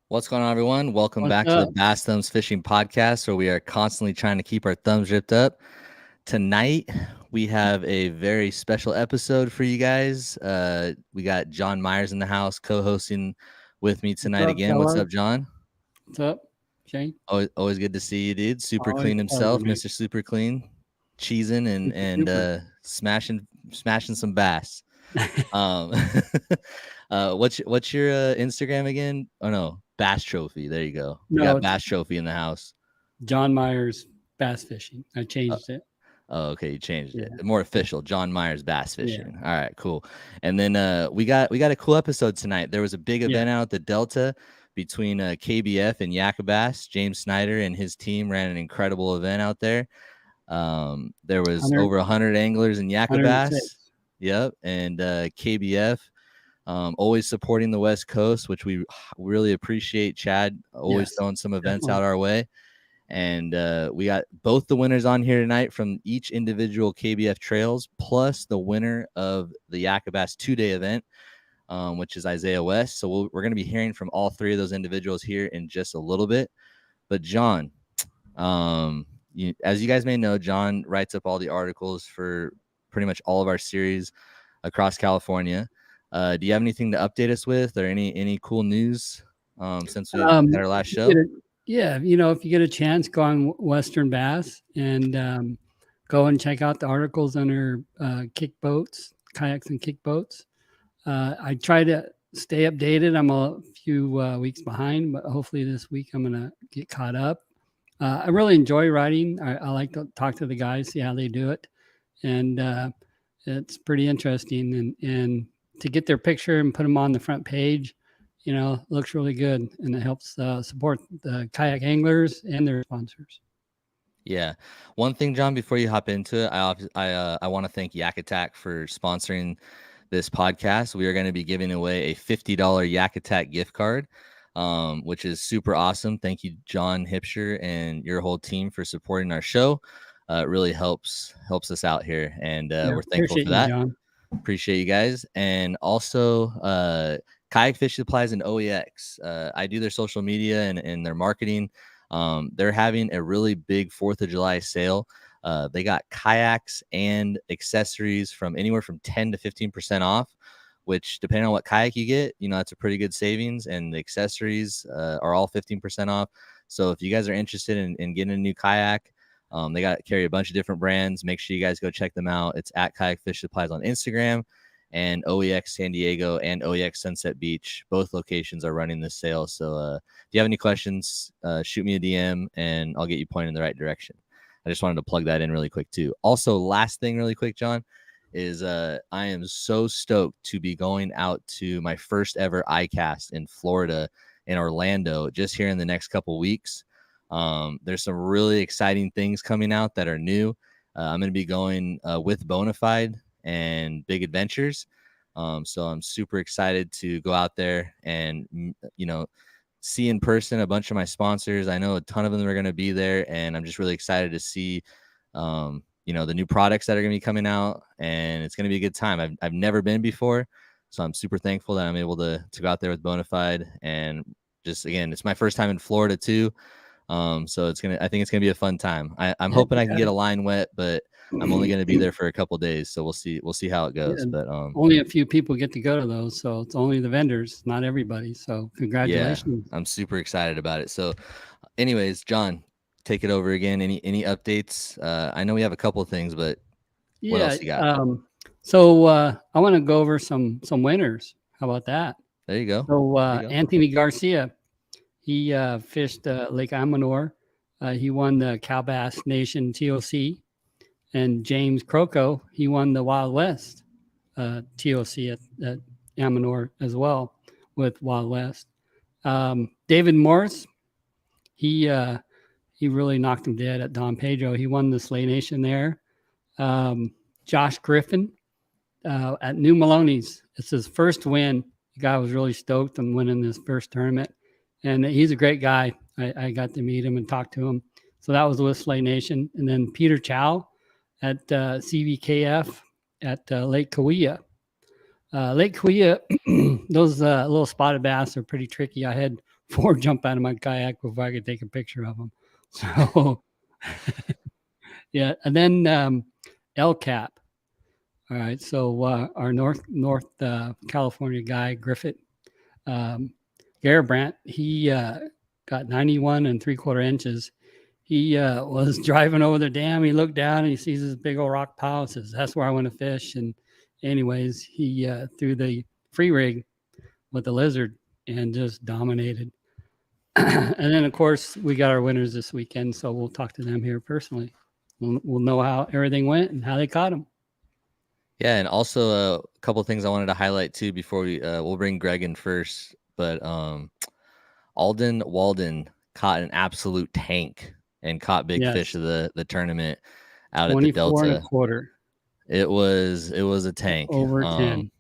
What's going on, everyone? Welcome What's back to the up? Bass Thumbs Fishing Podcast, where we are constantly trying to keep our thumbs ripped up. Tonight, we have a very special episode for you guys. We got John Myers in the house co-hosting with me What's tonight up, again. What's fellas? up, John? What's up, Shane? Always good to see you, dude. Super Always clean a pleasure, himself, man. Mr. Super Clean, cheesing Super. and smashing some bass. Um, what's your Instagram again? Oh no, Bass Trophy. There you go. We No, got it's Bass Trophy in the house. John Myers Bass Fishing. I Uh, changed it. oh, okay, you changed it. Yeah, More official. John Myers Bass yeah, Fishing. All right, cool. And then we got a cool episode tonight. There was a big yeah. event out at the Delta between KBF and YAKATTACK. James Snyder and his team ran an incredible event out there. There was 100, over 100 anglers in YAKATTACK. 106. Yep, and KBF. Always supporting the West Coast, which we really appreciate. Chad always Yes, throwing some events definitely. out our way. And we got both the winners on here tonight from each individual KBF trails, plus the winner of the Yakabass 2-day event, which is Isiah West. So we're going to be hearing from all three of those individuals here in just a little bit. But John, as you guys may know, John writes up all the articles for pretty much all of our series across California. Do you have anything to update us with, or any cool news since we had our last show? Yeah, if you get a chance, go on Western Bass and go and check out the articles on our kick boats, kayaks and kick boats. I try to stay updated. I'm a few weeks behind, but hopefully this week I'm going to get caught up. I really enjoy writing. I like to talk to the guys, see how they do it. And it's pretty interesting. And to get their picture and put them on the front page, looks really good. And it helps support the kayak anglers and their sponsors. Yeah. One thing, John, before you hop into it, I want to thank Yak Attack for sponsoring this podcast. We are going to be giving away a $50 Yak Attack gift card, which is super awesome. Thank you, John Hipsher, and your whole team for supporting our show. It really helps us out here, and we're thankful Appreciate for you, that. John. Appreciate you guys. And also Kayak Fish Supplies and OEX. I do their social media and their marketing. They're having a really big 4th of July sale. They got kayaks and accessories from anywhere from 10 to 15% off, which depending on what kayak you get, that's a pretty good savings. And the accessories are all 15% off. So if you guys are interested in getting a new kayak, they carry a bunch of different brands. Make sure you guys go check them out. It's at Kayak Fish Supplies on Instagram, and OEX San Diego and OEX Sunset Beach. Both locations are running this sale. So if you have any questions, shoot me a DM and I'll get you pointed in the right direction. I just wanted to plug that in really quick too. Also, last thing really quick, John, is I am so stoked to be going out to my first ever iCast in Florida, in Orlando, just here in the next couple weeks. There's some really exciting things coming out that are new. I'm going to be going with Bonafide and Big Adventures. So I'm super excited to go out there and, see in person a bunch of my sponsors. I know a ton of them are going to be there, and I'm just really excited to see, the new products that are going to be coming out, and it's going to be a good time. I've never been before, so I'm super thankful that I'm able to go out there with Bonafide. And just, again, it's my first time in Florida too. So I think it's gonna be a fun time. I'm hoping I can get a line wet, but I'm only gonna be there for a couple days, so we'll see how it goes. Yeah, But only a few people get to go to those, so it's only the vendors, not everybody. So yeah, congratulations. I'm super excited about it. So, anyways, John, take it over again. Any updates? I know we have a couple of things, but what Yeah. else you got? So I want to go over some winners. How about that? There you go. So There you go. Anthony Garcia, he fished Lake Amanor. He won the Calbass Nation TOC, and James Croco, he won the Wild West TOC at Amanor as well with Wild West. David Morris, he really knocked him dead at Don Pedro. He won the Slay Nation there. Josh Griffin at New Maloney's. It's his first win. The guy was really stoked on winning this first tournament. And he's a great guy. I got to meet him and talk to him. So that was with Slay Nation. And then Peter Chow at CVKF at Lake Cahuilla. Lake Cahuilla, those little spotted bass are pretty tricky. I had 4 jump out of my kayak before I could take a picture of them. So, yeah. And then LCAP. All right. So our North California guy, Griffith, Garabrandt, he got 91 3/4 inches. He was driving over the dam. He looked down and he sees this big old rock pile. And says, "That's where I want to fish." And anyways, he threw the free rig with the lizard and just dominated. And then, of course, we got our winners this weekend, so we'll talk to them here personally. We'll know how everything went and how they caught them. Yeah, and also a couple of things I wanted to highlight too before we'll bring Greg in first. But Alden Walden caught an absolute tank and caught big fish of the tournament out at the Delta. 24 1/4. It was a tank. Over 10.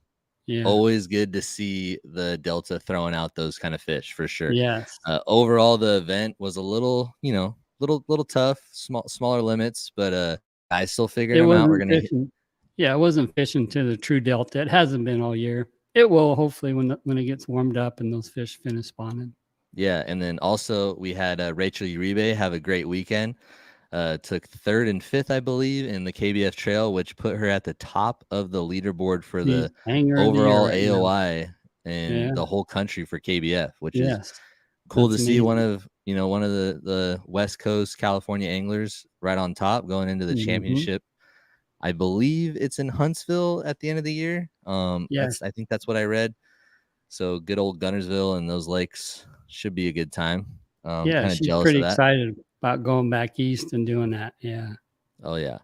Yeah. Always good to see the Delta throwing out those kind of fish for sure. Yes. Overall, the event was a little, little tough, smaller limits, but I still figured them out. We're gonna. Yeah, it wasn't fishing to the true Delta. It hasn't been all year. It will hopefully when it gets warmed up and those fish finish spawning. Yeah, and then also we had Rachel Uribe have a great weekend. Took 3rd and 5th, I believe, in the KBF trail, which put her at the top of the leaderboard for the overall AOI and the whole country for KBF, which is cool to see. One of the West Coast California anglers right on top going into the championship. I believe it's in Huntsville at the end of the year. I think that's what I read. So good old Gunnersville and those lakes should be a good time. She's pretty excited about going back east and doing that. Yeah. Oh yeah.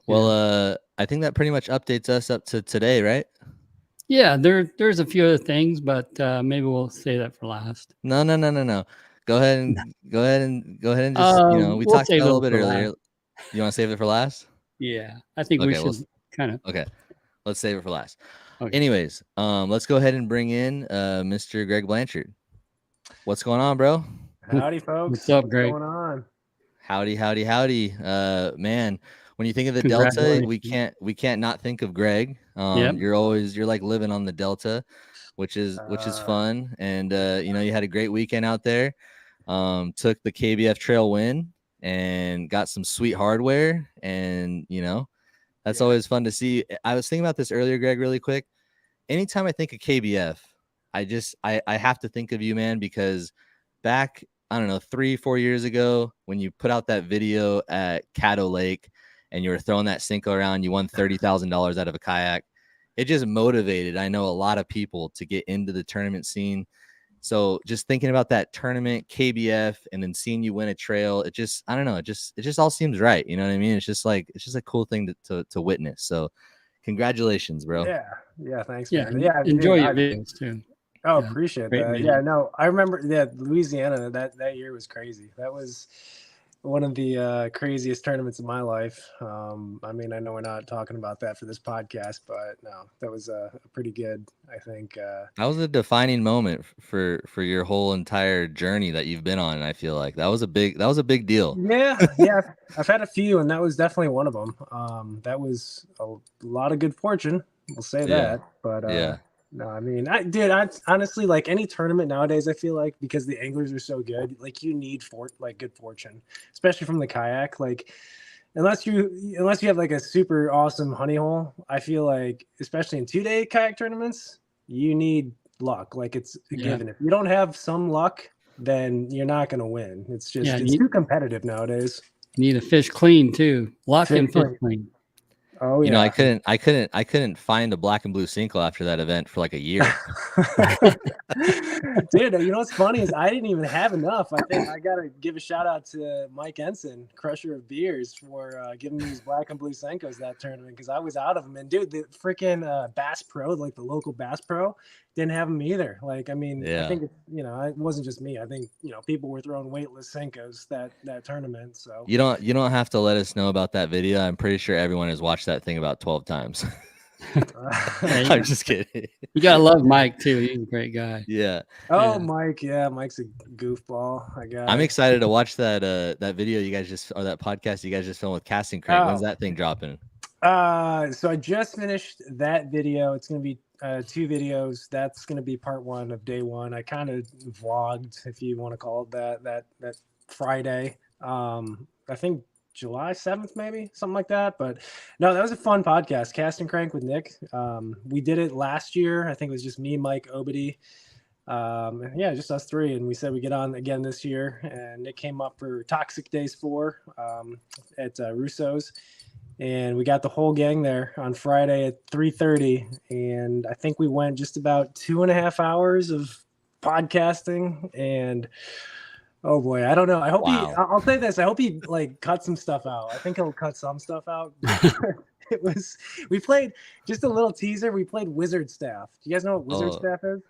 Well, I think that pretty much updates us up to today, right? Yeah, there's a few other things, but maybe we'll say that for last. No. Go ahead and just we talked about it a little bit earlier. Last. You want to save it for last? Yeah, I think we should kind of. Okay, let's save it for last. Okay. Anyways, let's go ahead and bring in Mr. Greg Blanchard. What's going on, bro? Howdy, folks. What's up, Greg? What's going on? Howdy. Man, when you think of the Delta, we can't not think of Greg. You're like living on the Delta, which is fun. And you had a great weekend out there. Took the KBF trail win and got some sweet hardware, and that's always fun to see. I was thinking about this earlier, Greg, really quick. Anytime I think of KBF, I have to think of you, man, because back, I don't know, 3-4 years ago, when you put out that video at Caddo Lake and you were throwing that Cinco around, you won $30,000 out of a kayak. It just motivated, I know, a lot of people to get into the tournament scene. So just thinking about that tournament, KBF, and then seeing you win a trail, it just, I don't know, it just all seems right. You know what I mean? It's just a cool thing to witness. So congratulations, bro. Yeah. Thanks. Yeah. Man. Yeah. Enjoy your videos too. Oh, appreciate that. Video. Yeah, no, I remember Louisiana, that year was crazy. That was one of the craziest tournaments of my life. I mean, I know we're not talking about that for this podcast, but no, that was a pretty good, I think. That was a defining moment for your whole entire journey that you've been on. And I feel like that was a big deal. Yeah. I've had a few, and that was definitely one of them. That was a lot of good fortune. We'll say that, but no, I mean, I honestly, like any tournament nowadays, I feel like, because the anglers are so good, like you need good fortune, especially from the kayak. Like, unless you have like a super awesome honey hole, I feel like, especially in 2-day kayak tournaments, you need luck. Like it's a given. If you don't have some luck, then you're not going to win. It's just it's too competitive nowadays. You need a fish clean too. Luck and fish clean. Oh yeah. I couldn't find a black and blue Cinco after that event for like a year. Dude, what's funny is I didn't even have enough. I think I gotta give a shout out to Mike Ensign, Crusher of Beers, for giving me these black and blue Senkos that tournament, because I was out of them. And dude, the freaking Bass Pro, like the local Bass Pro, didn't have them either. Like, I mean, I think it wasn't just me. I think people were throwing weightless Senkos that tournament. So you don't have to let us know about that video. I'm pretty sure everyone has watched that thing about 12 times. I'm just kidding. You gotta love Mike too. He's a great guy. Yeah. Oh, Mike. Yeah, Mike's a goofball. I'm excited to watch that video you guys that podcast you guys just filmed with Casting Crank. When's that thing dropping? So I just finished that video. It's gonna be 2 videos. That's going to be part 1 of day 1. I kind of vlogged, if you want to call it that Friday. I think July 7th, maybe something like that. But no, that was a fun podcast, Cast and Crank with Nick. We did it last year. I think it was just me, Mike, Obedy. Yeah, just us 3. And we said we get on again this year. And Nick came up for Toxic Days 4 at Russo's. And we got the whole gang there on Friday at 3:30. And I think we went just about 2.5 hours of podcasting. And oh boy, I don't know. I hope I'll say this. I hope he like cut some stuff out. I think he'll cut some stuff out. We played just a little teaser. We played Wizard Staff. Do you guys know what Wizard Staff is?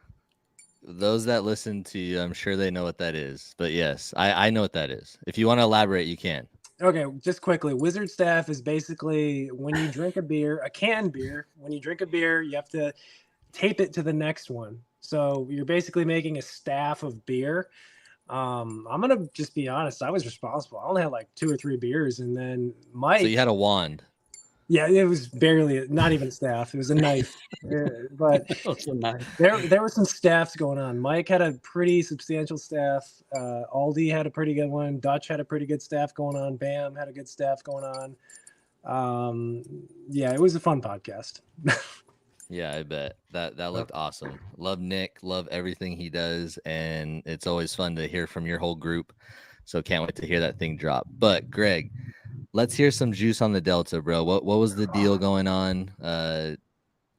Those that listen to you, I'm sure they know what that is. But yes, I know what that is. If you want to elaborate, you can. Okay, just quickly. Wizard Staff is basically when you drink a beer, a canned beer, when you drink a beer, you have to tape it to the next one. So you're basically making a staff of beer. I'm going to just be honest. I was responsible. I only had like 2 or 3 beers. And then Mike. So you had a wand. Yeah, it was barely, not even a staff. It was a knife. But there were some staffs going on. Mike had a pretty substantial staff. Aldi had a pretty good one. Dutch had a pretty good staff going on. Bam had a good staff going on. Yeah, it was a fun podcast. Yeah, I bet. That looked awesome. Love Nick. Love everything he does. And it's always fun to hear from your whole group. So can't wait to hear that thing drop. But Greg, let's hear some juice on the Delta, bro. What was the deal going on?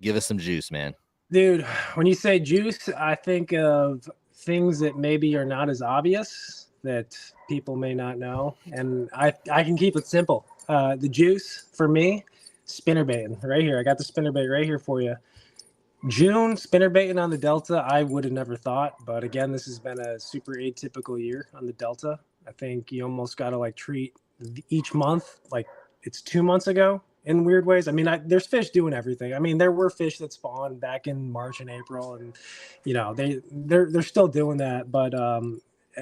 Give us some juice, man. Dude, when you say juice, I think of things that maybe are not as obvious that people may not know. And I can keep it simple. The juice for me, spinnerbaiting right here. I got the spinnerbait right here for you. June, spinnerbaiting on the Delta, I would have never thought. But again, this has been a super atypical year on the Delta. I think you almost got to like treat each month like it's 2 months ago in weird ways. I mean, there's fish doing everything. I mean, there were fish that spawned back in March and April, and you know they're still doing that. But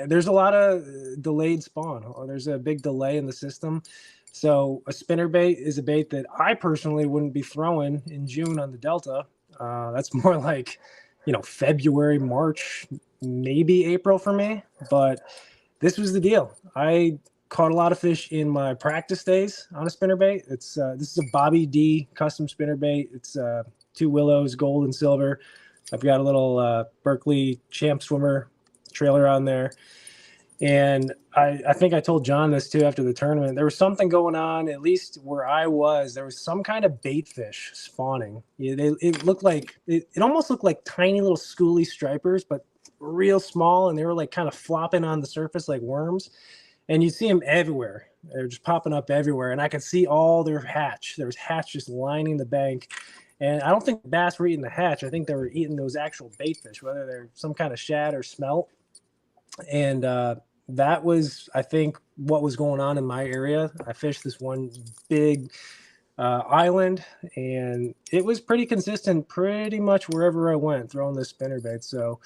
there's a lot of delayed spawn, or there's a big delay in the system. So a spinnerbait is a bait that I personally wouldn't be throwing in June on the Delta. That's more like, you know, February, March, maybe April for me. But this was the deal. I caught a lot of fish in my practice days on a spinnerbait. It's this is a Bobby D custom spinnerbait. It's 2 willows, gold and silver. I've got a little Berkeley Champ Swimmer trailer on there. And I think I told John this too after the tournament. There was something going on, at least where I was. There was some kind of bait fish spawning. It looked like it almost looked like tiny little schooly stripers, but real small, and they were like kind of flopping on the surface like worms. And you see them everywhere. They're just popping up everywhere. And I could see all their hatch. There was hatch just lining the bank. And I don't think bass were eating the hatch. I think they were eating those actual bait fish, whether they're some kind of shad or smelt. And that was, I think, what was going on in my area. I fished this one big island, and it was pretty consistent pretty much wherever I went throwing this spinnerbait. So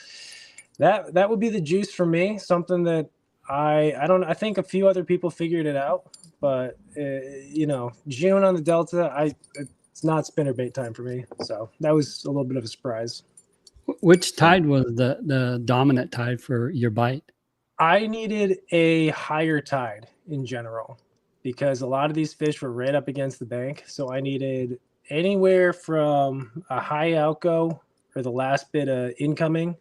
that would be the juice for me, something that I think a few other people figured it out, but you know, June on the Delta, it's not spinnerbait time for me. So that was a little bit of a surprise. Which tide was the dominant tide for your bite? I needed a higher tide in general because a lot of these fish were right up against the bank. So I needed anywhere from a high outgo or the last bit of incoming.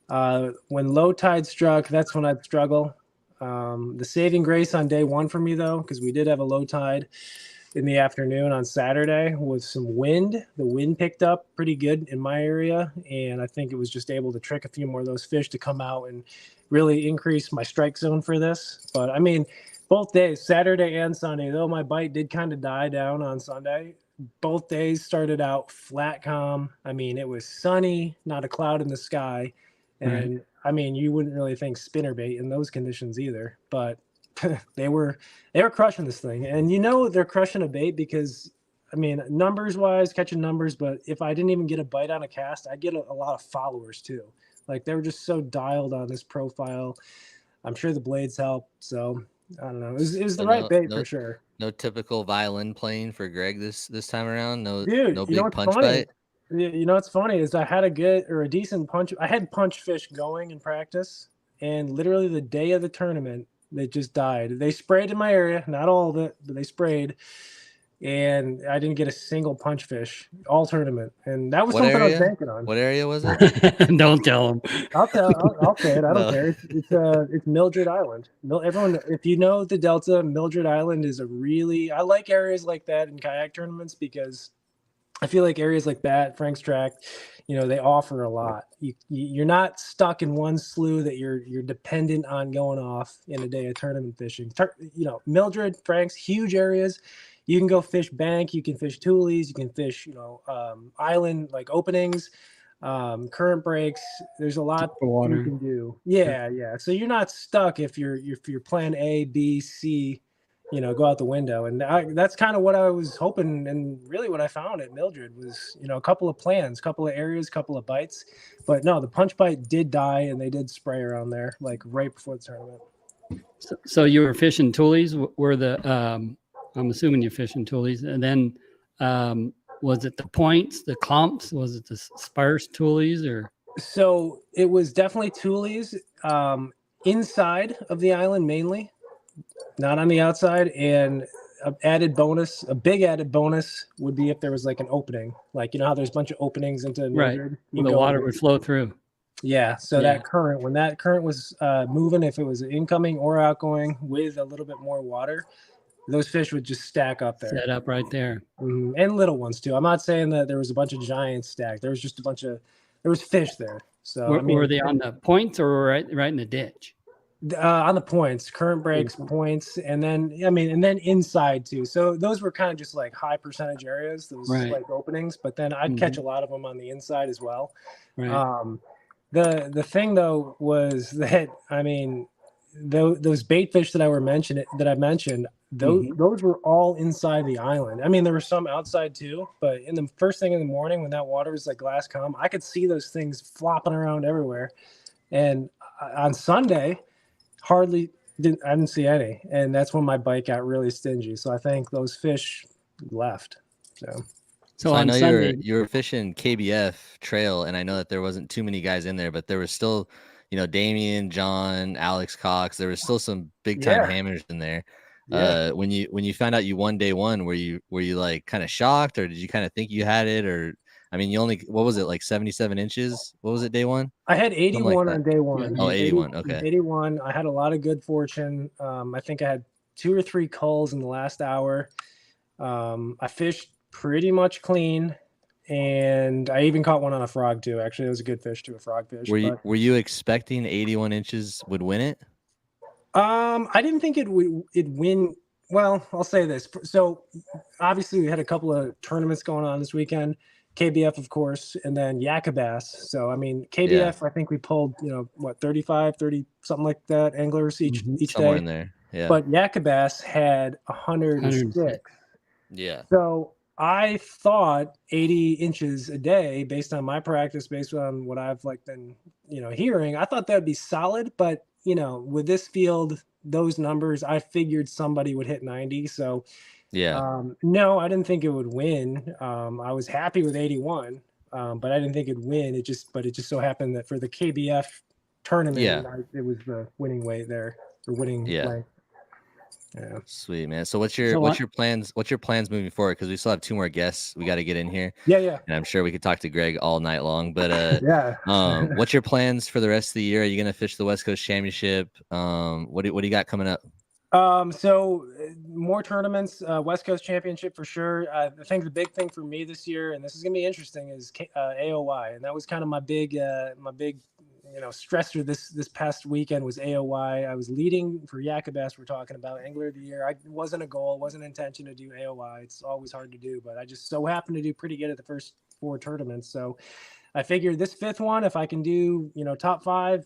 When low tide struck, that's when I'd struggle. The saving grace on day 1 for me, though, because we did have a low tide in the afternoon on Saturday, was some wind. The wind picked up pretty good in my area, and I think it was just able to trick a few more of those fish to come out and really increase my strike zone for this. But I mean, both days, Saturday and Sunday, though my bite did kind of die down on Sunday, both days started out flat calm. I mean, it was sunny, not a cloud in the sky. And right. I mean, you wouldn't really think spinnerbait in those conditions either, but they were crushing this thing. And you know they're crushing a bait because, I mean, numbers wise, catching numbers, but if I didn't even get a bite on a cast, I'd get a lot of followers too. Like they were just so dialed on this profile. I'm sure the blades help. So I don't know. It was the right bait for sure. No typical violin playing for Greg this time around. No, dude, no big punch funny? bite. You know what's funny is I had a decent punch. I had punch fish going in practice, and literally the day of the tournament, they just died. They sprayed in my area, not all of it, but they sprayed, and I didn't get a single punch fish all tournament. And that was What something I was area? banking on. What area was it? Don't tell them. I'll say it. I No. don't care. It's Mildred Island. Everyone, if you know the Delta, Mildred Island is I like areas like that in kayak tournaments because I feel like areas like that, Frank's Track, you know, they offer a lot. You're not stuck in one slough that you're dependent on going off in a day of tournament fishing. You know, Mildred, Frank's, huge areas. You can go fish bank, you can fish tules, you can fish, you know, island like openings, current breaks. There's a lot you can do. Yeah. So you're not stuck if your plan A, B, C, you know, go out the window. And that's kind of what I was hoping. And really what I found at Mildred was, you know, a couple of plans, couple of areas, couple of bites. But no, the punch bite did die and they did spray around there like right before the tournament. So you were fishing tules? Were I'm assuming you're fishing tules. And then was it the points, the clumps? Was it the sparse tules or? So it was definitely tules inside of the island mainly. Not on the outside, and a big added bonus would be if there was like an opening, like, you know how there's a bunch of openings into Mildred, right? The water would flow through. Yeah. So that current, when that current was moving, if it was incoming or outgoing with a little bit more water, those fish would just stack up there. Set up right there. Mm-hmm. And little ones too. I'm not saying that there was a bunch of giants stacked. There was just there was fish there. So were they on the points or right in the ditch? On the points, current breaks, points, and then inside too. So those were kind of just like high percentage areas, those like openings. But then I'd catch a lot of them on the inside as well. Right. The thing though was that those bait fish that I mentioned, those were all inside the island. I mean, there were some outside too, but in the first thing in the morning when that water was like glass calm, I could see those things flopping around everywhere. And on Sunday, I didn't see any, and that's when my bite got really stingy. So I think those fish left. So I know you were fishing KBF trail, and I know that there wasn't too many guys in there, but there was still, you know, Damien, John, Alex Cox. There was still some big time hammers in there. Yeah. When you found out you won day one, were you like kind of shocked, or did you kind of think you had it, or? I mean, what was it, like 77 inches? What was it, day one? I had 81 on day one. Oh, 81. Okay. 81. I had a lot of good fortune. I think I had 2 or 3 culls in the last hour. I fished pretty much clean, and I even caught one on a frog too. Actually, it was a good fish too, a frog fish. Were you expecting 81 inches would win it? I didn't think it'd win. Well, I'll say this. So obviously we had a couple of tournaments going on this weekend. KBF, of course, and then YAKATTACK. So, I mean, KBF, I think we pulled, 35, 30, something like that, anglers each somewhere day. In there, yeah. But YAKATTACK had 106. Yeah. So I thought 80 inches a day, based on my practice, based on what I've been, hearing, I thought that would be solid. But, with this field, those numbers, I figured somebody would hit 90. So, yeah. No, I didn't think it would win. I was happy with 81, but I didn't think it'd win. It just so happened that for the KBF tournament, it was the winning weight there, or winning length. Yeah. Sweet, man. So what's your plans? What's your plans moving forward? Because we still have 2 more guests we got to get in here. Yeah. And I'm sure we could talk to Greg all night long. But what's your plans for the rest of the year? Are you gonna fish the West Coast Championship? What do you got coming up? So more tournaments, West Coast Championship for sure. I think the big thing for me this year, and this is gonna be interesting, is AOY, and that was kind of my big stressor this past weekend was AOY. I was leading for YAKATTACK. We're talking about Angler of the Year. It wasn't a goal, wasn't an intention to do AOY. It's always hard to do, but I just so happened to do pretty good at the first 4 tournaments. So I figured this 5th one, if I can do top 5,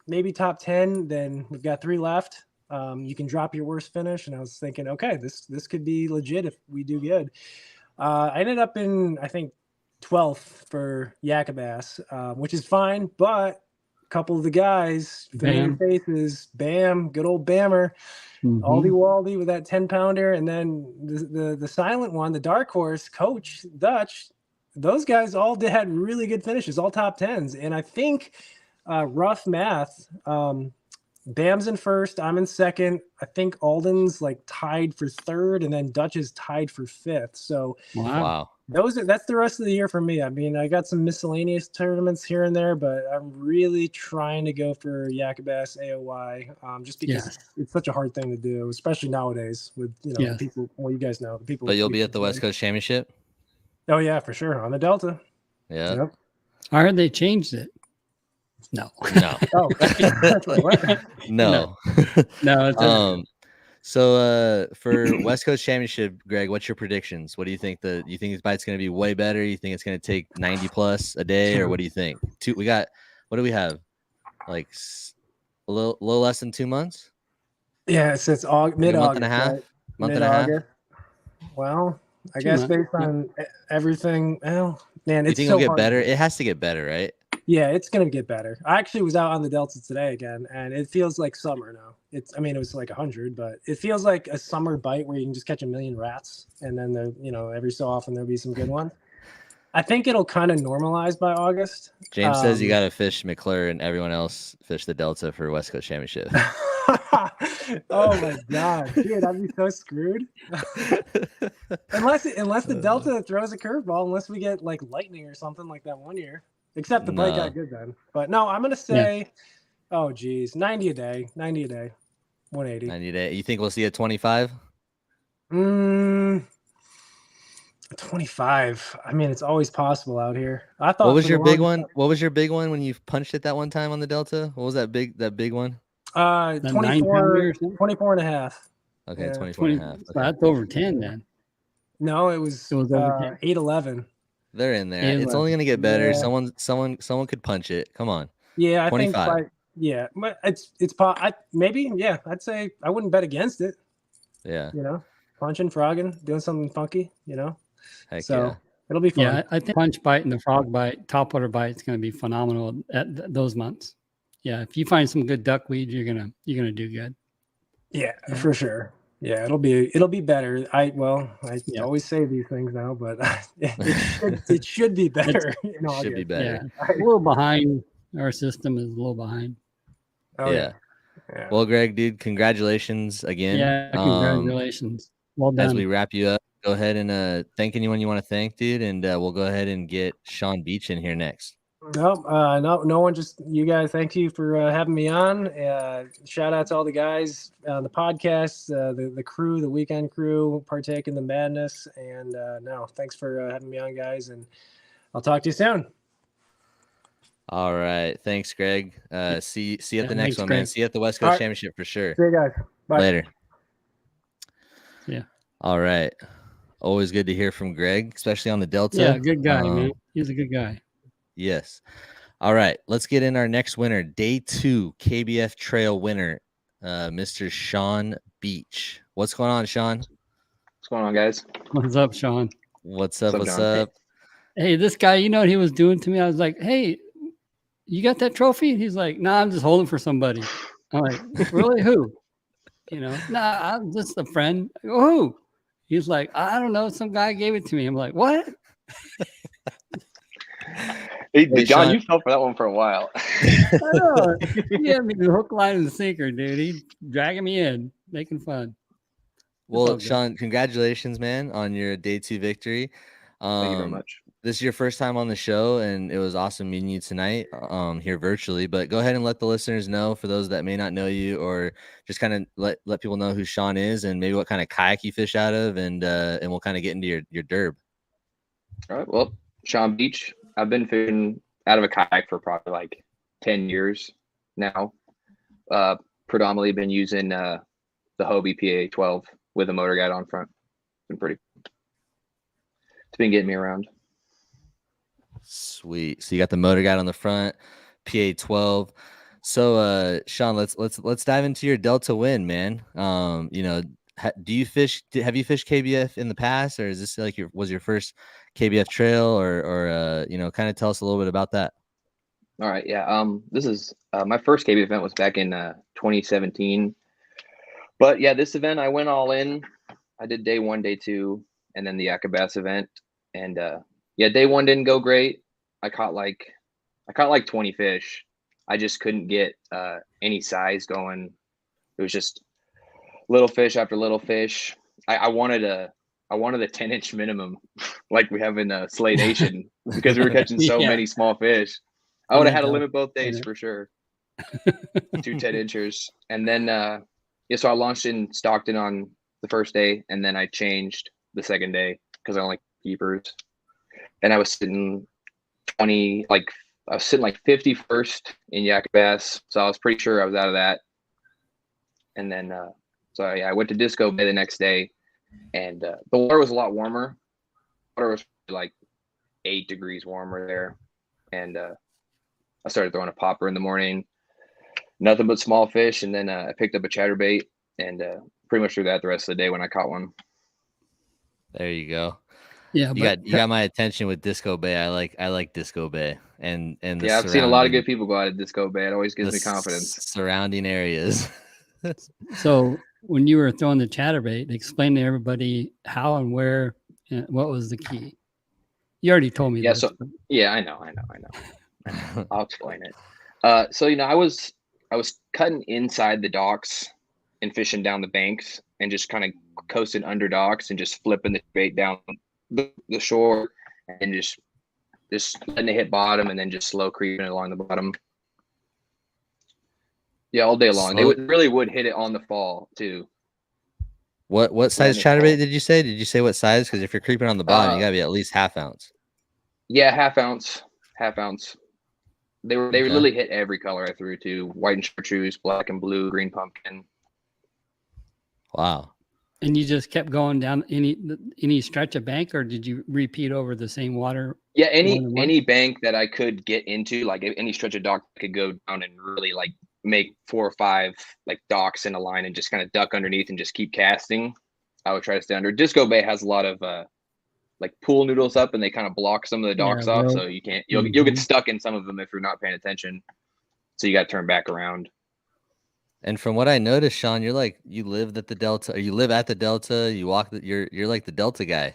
maybe top 10, then we've got 3 left. You can drop your worst finish. And I was thinking, okay, this could be legit if we do good. I ended up in, I think, 12th for YAKATTACK, which is fine, but a couple of the guys, familiar faces, Bam, good old Bammer, Aldi Waldy with that 10-pounder, and then the silent one, the dark horse, Coach Dutch, those guys all had really good finishes, all top 10s. And I think rough math, Bam's in first, I'm in second. I think Alden's like tied for third, and then Dutch is tied for fifth. So wow. That's the rest of the year for me. I mean, I got some miscellaneous tournaments here and there, but I'm really trying to go for YAKATTACK AOY, just because it's such a hard thing to do, especially nowadays with people. Well, you guys know the people. But you'll be at the West Coast Championship. Oh yeah, for sure, on the Delta. Yeah. Yep. I heard they changed it. No. Oh, what? No. No. So for West Coast Championship, Greg, what's your predictions? What do you think? You think this bite's going to be way better? You think it's going to take 90 plus a day, or what do you think? What do we have? Like a little less than 2 months? Yeah, it's mid-August. Month and a half. Right? Month and a half. Well, I guess based on everything, well, man, it's it'll get better. It has to get better, right? Yeah, it's gonna get better. I actually was out on the Delta today again, and it feels like summer now. It was like 100, but it feels like a summer bite where you can just catch a million rats, and then every so often there'll be some good ones. I think it'll kind of normalize by August. James says you got to fish McClure and everyone else fish the Delta for West Coast Championship. Oh my god, dude, I'd be so screwed. unless the Delta throws a curveball, unless we get like lightning or something like that one year. Except the bite got good then. But no, I'm gonna say, oh geez, 90 a day, 180. 90 a day. You think we'll see a 25? 25. I mean, it's always possible out here. I thought. What was your big one? What was your big one when you punched it that one time on the Delta? What was that big one? 24 and a half. Okay, yeah. 24 and a half. Okay. So that's over 10 then. No, it was over 8-11. They're in there. It's only gonna get better. Yeah. Someone could punch it. Come on. Yeah, I 25. Think but it's maybe I'd say I wouldn't bet against it. Yeah. Punching, frogging, doing something funky. Heck so yeah. It'll be fun. Yeah, I think punch bite and the frog bite, topwater bite is going to be phenomenal at those months. Yeah, if you find some good duckweed, you're gonna do good. Yeah, for sure. Yeah, it'll be better. I always say these things now, but it should be better. It should be better. Yeah. A little behind. Our system is a little behind. Oh, yeah. Well, Greg, dude, congratulations again. Yeah, congratulations. Well done. As we wrap you up, go ahead and thank anyone you want to thank, dude, and we'll go ahead and get Sean Beach in here next. No one, just you guys. Thank you for having me on. Shout out to all the guys on the podcast, the crew, the weekend crew, partake in the madness. And thanks for having me on, guys. And I'll talk to you soon. All right, thanks, Greg. See you at the next one, Greg. man. See you at the West Coast Championship for sure. See you guys. Bye. Later. Yeah. All right. Always good to hear from Greg, especially on the Delta. Yeah, good guy, man. He's a good guy. Yes. All right. Let's get in our next winner. Day 2 KBF Trail winner, Mr. Sean Beach. What's going on, Sean? What's going on, guys? What's up, Sean? What's up? Hey, this guy, you know what he was doing to me? I was like, hey, you got that trophy? He's like, nah, I'm just holding for somebody. I'm like, really? Who? Nah, I'm just a friend. I go, who? He's like, I don't know. Some guy gave it to me. I'm like, what? Hey, John, Sean, you fell for that one for a while. I know. He had me the hook, line, and sinker, dude. He dragging me in, making fun. Well, Sean, congratulations, man, on your Day 2 victory. Thank you very much. This is your first time on the show, and it was awesome meeting you tonight here virtually. But go ahead and let the listeners know, for those that may not know you, or just kind of let people know who Sean is and maybe what kind of kayak you fish out of, and we'll kind of get into your derb. All right. Well, Sean Beach. I've been fishing out of a kayak for probably like 10 years now. Predominantly been using the Hobie PA-12 with a motor guide on front. It's been getting me around. Sweet. So you got the motor guide on the front, PA-12. So Sean, let's dive into your Delta win, man. Do you fish? Have you fished KBF in the past, or is this like was your first KBF trail, or kind of tell us a little bit about that? All right, yeah. This is my first KBF event was back in 2017, but yeah, this event I went all in. I did day 1, day 2, and then the Yak Attack event, and yeah, day one didn't go great. I caught like 20 fish. I just couldn't get any size going. It was just little fish after little fish. I wanted a 10-inch minimum, like we have in Slay Nation, because we were catching so many small fish. I would have had to limit both days for sure. 2 10-inchers, and then so I launched in Stockton on the first day, and then I changed the second day because I don't like keepers, and I was sitting 51st in Yak Bass, so I was pretty sure I was out of that. And then I went to Disco Bay the next day, and the water was a lot warmer. Water was like 8 degrees warmer there, and I started throwing a popper in the morning. Nothing but small fish, and then I picked up a chatterbait, and pretty much threw that the rest of the day when I caught one. There you go. Yeah, you got my attention with Disco Bay. I like Disco Bay, and I've seen a lot of good people go out of Disco Bay. It always gives me confidence. Surrounding areas. So when you were throwing the chatterbait, explain to everybody how and where and what was the key. You already told me. Yeah. This, So yeah, I know. I'll explain it. So I was cutting inside the docks and fishing down the banks and just kind of coasting under docks and just flipping the bait down the shore and just letting it hit bottom and then just slow creeping along the bottom. Yeah, all day long. They really would hit it on the fall too. What size chatterbait did you say? Did you say what size? Because if you're creeping on the bottom, you gotta be at least ½ ounce. Yeah, ½ ounce. They really hit every color I threw to: white and chartreuse, black and blue, green pumpkin. Wow. And you just kept going down any stretch of bank, or did you repeat over the same water? Yeah, any bank that I could get into, like any stretch of dock I could go down and really like make 4 or 5 like docks in a line and just kind of duck underneath and just keep casting. I would try to stay under. Disco Bay has a lot of like pool noodles up, and they kind of block some of the docks off, so you can't. You'll get stuck in some of them if you're not paying attention. So you got to turn back around. And from what I noticed, Sean, you live at the Delta, or you live at the Delta. You walk. You're like the Delta guy.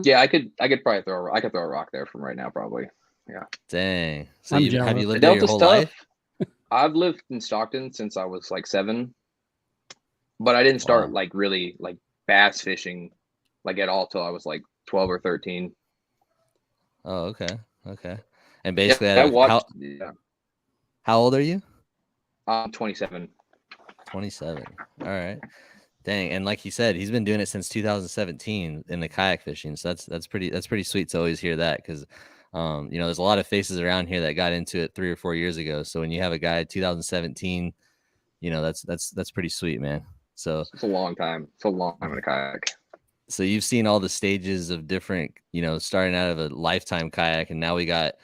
Yeah, I could probably throw a rock there from right now, probably. Yeah. Dang. So have you lived there your whole life? I've lived in Stockton since I was like 7, but I didn't start like really like bass fishing like at all till I was like 12 or 13. Oh, okay. And basically, how old are you? I'm 27. 27. All right. Dang. And like he said, he's been doing it since 2017 in the kayak fishing. So that's pretty sweet to always hear that, because there's a lot of faces around here that got into it 3 or 4 years ago. So when you have a guy 2017, that's pretty sweet, man. So it's a long time. It's a long time in a kayak. So you've seen all the stages of different, starting out of a lifetime kayak, and now we got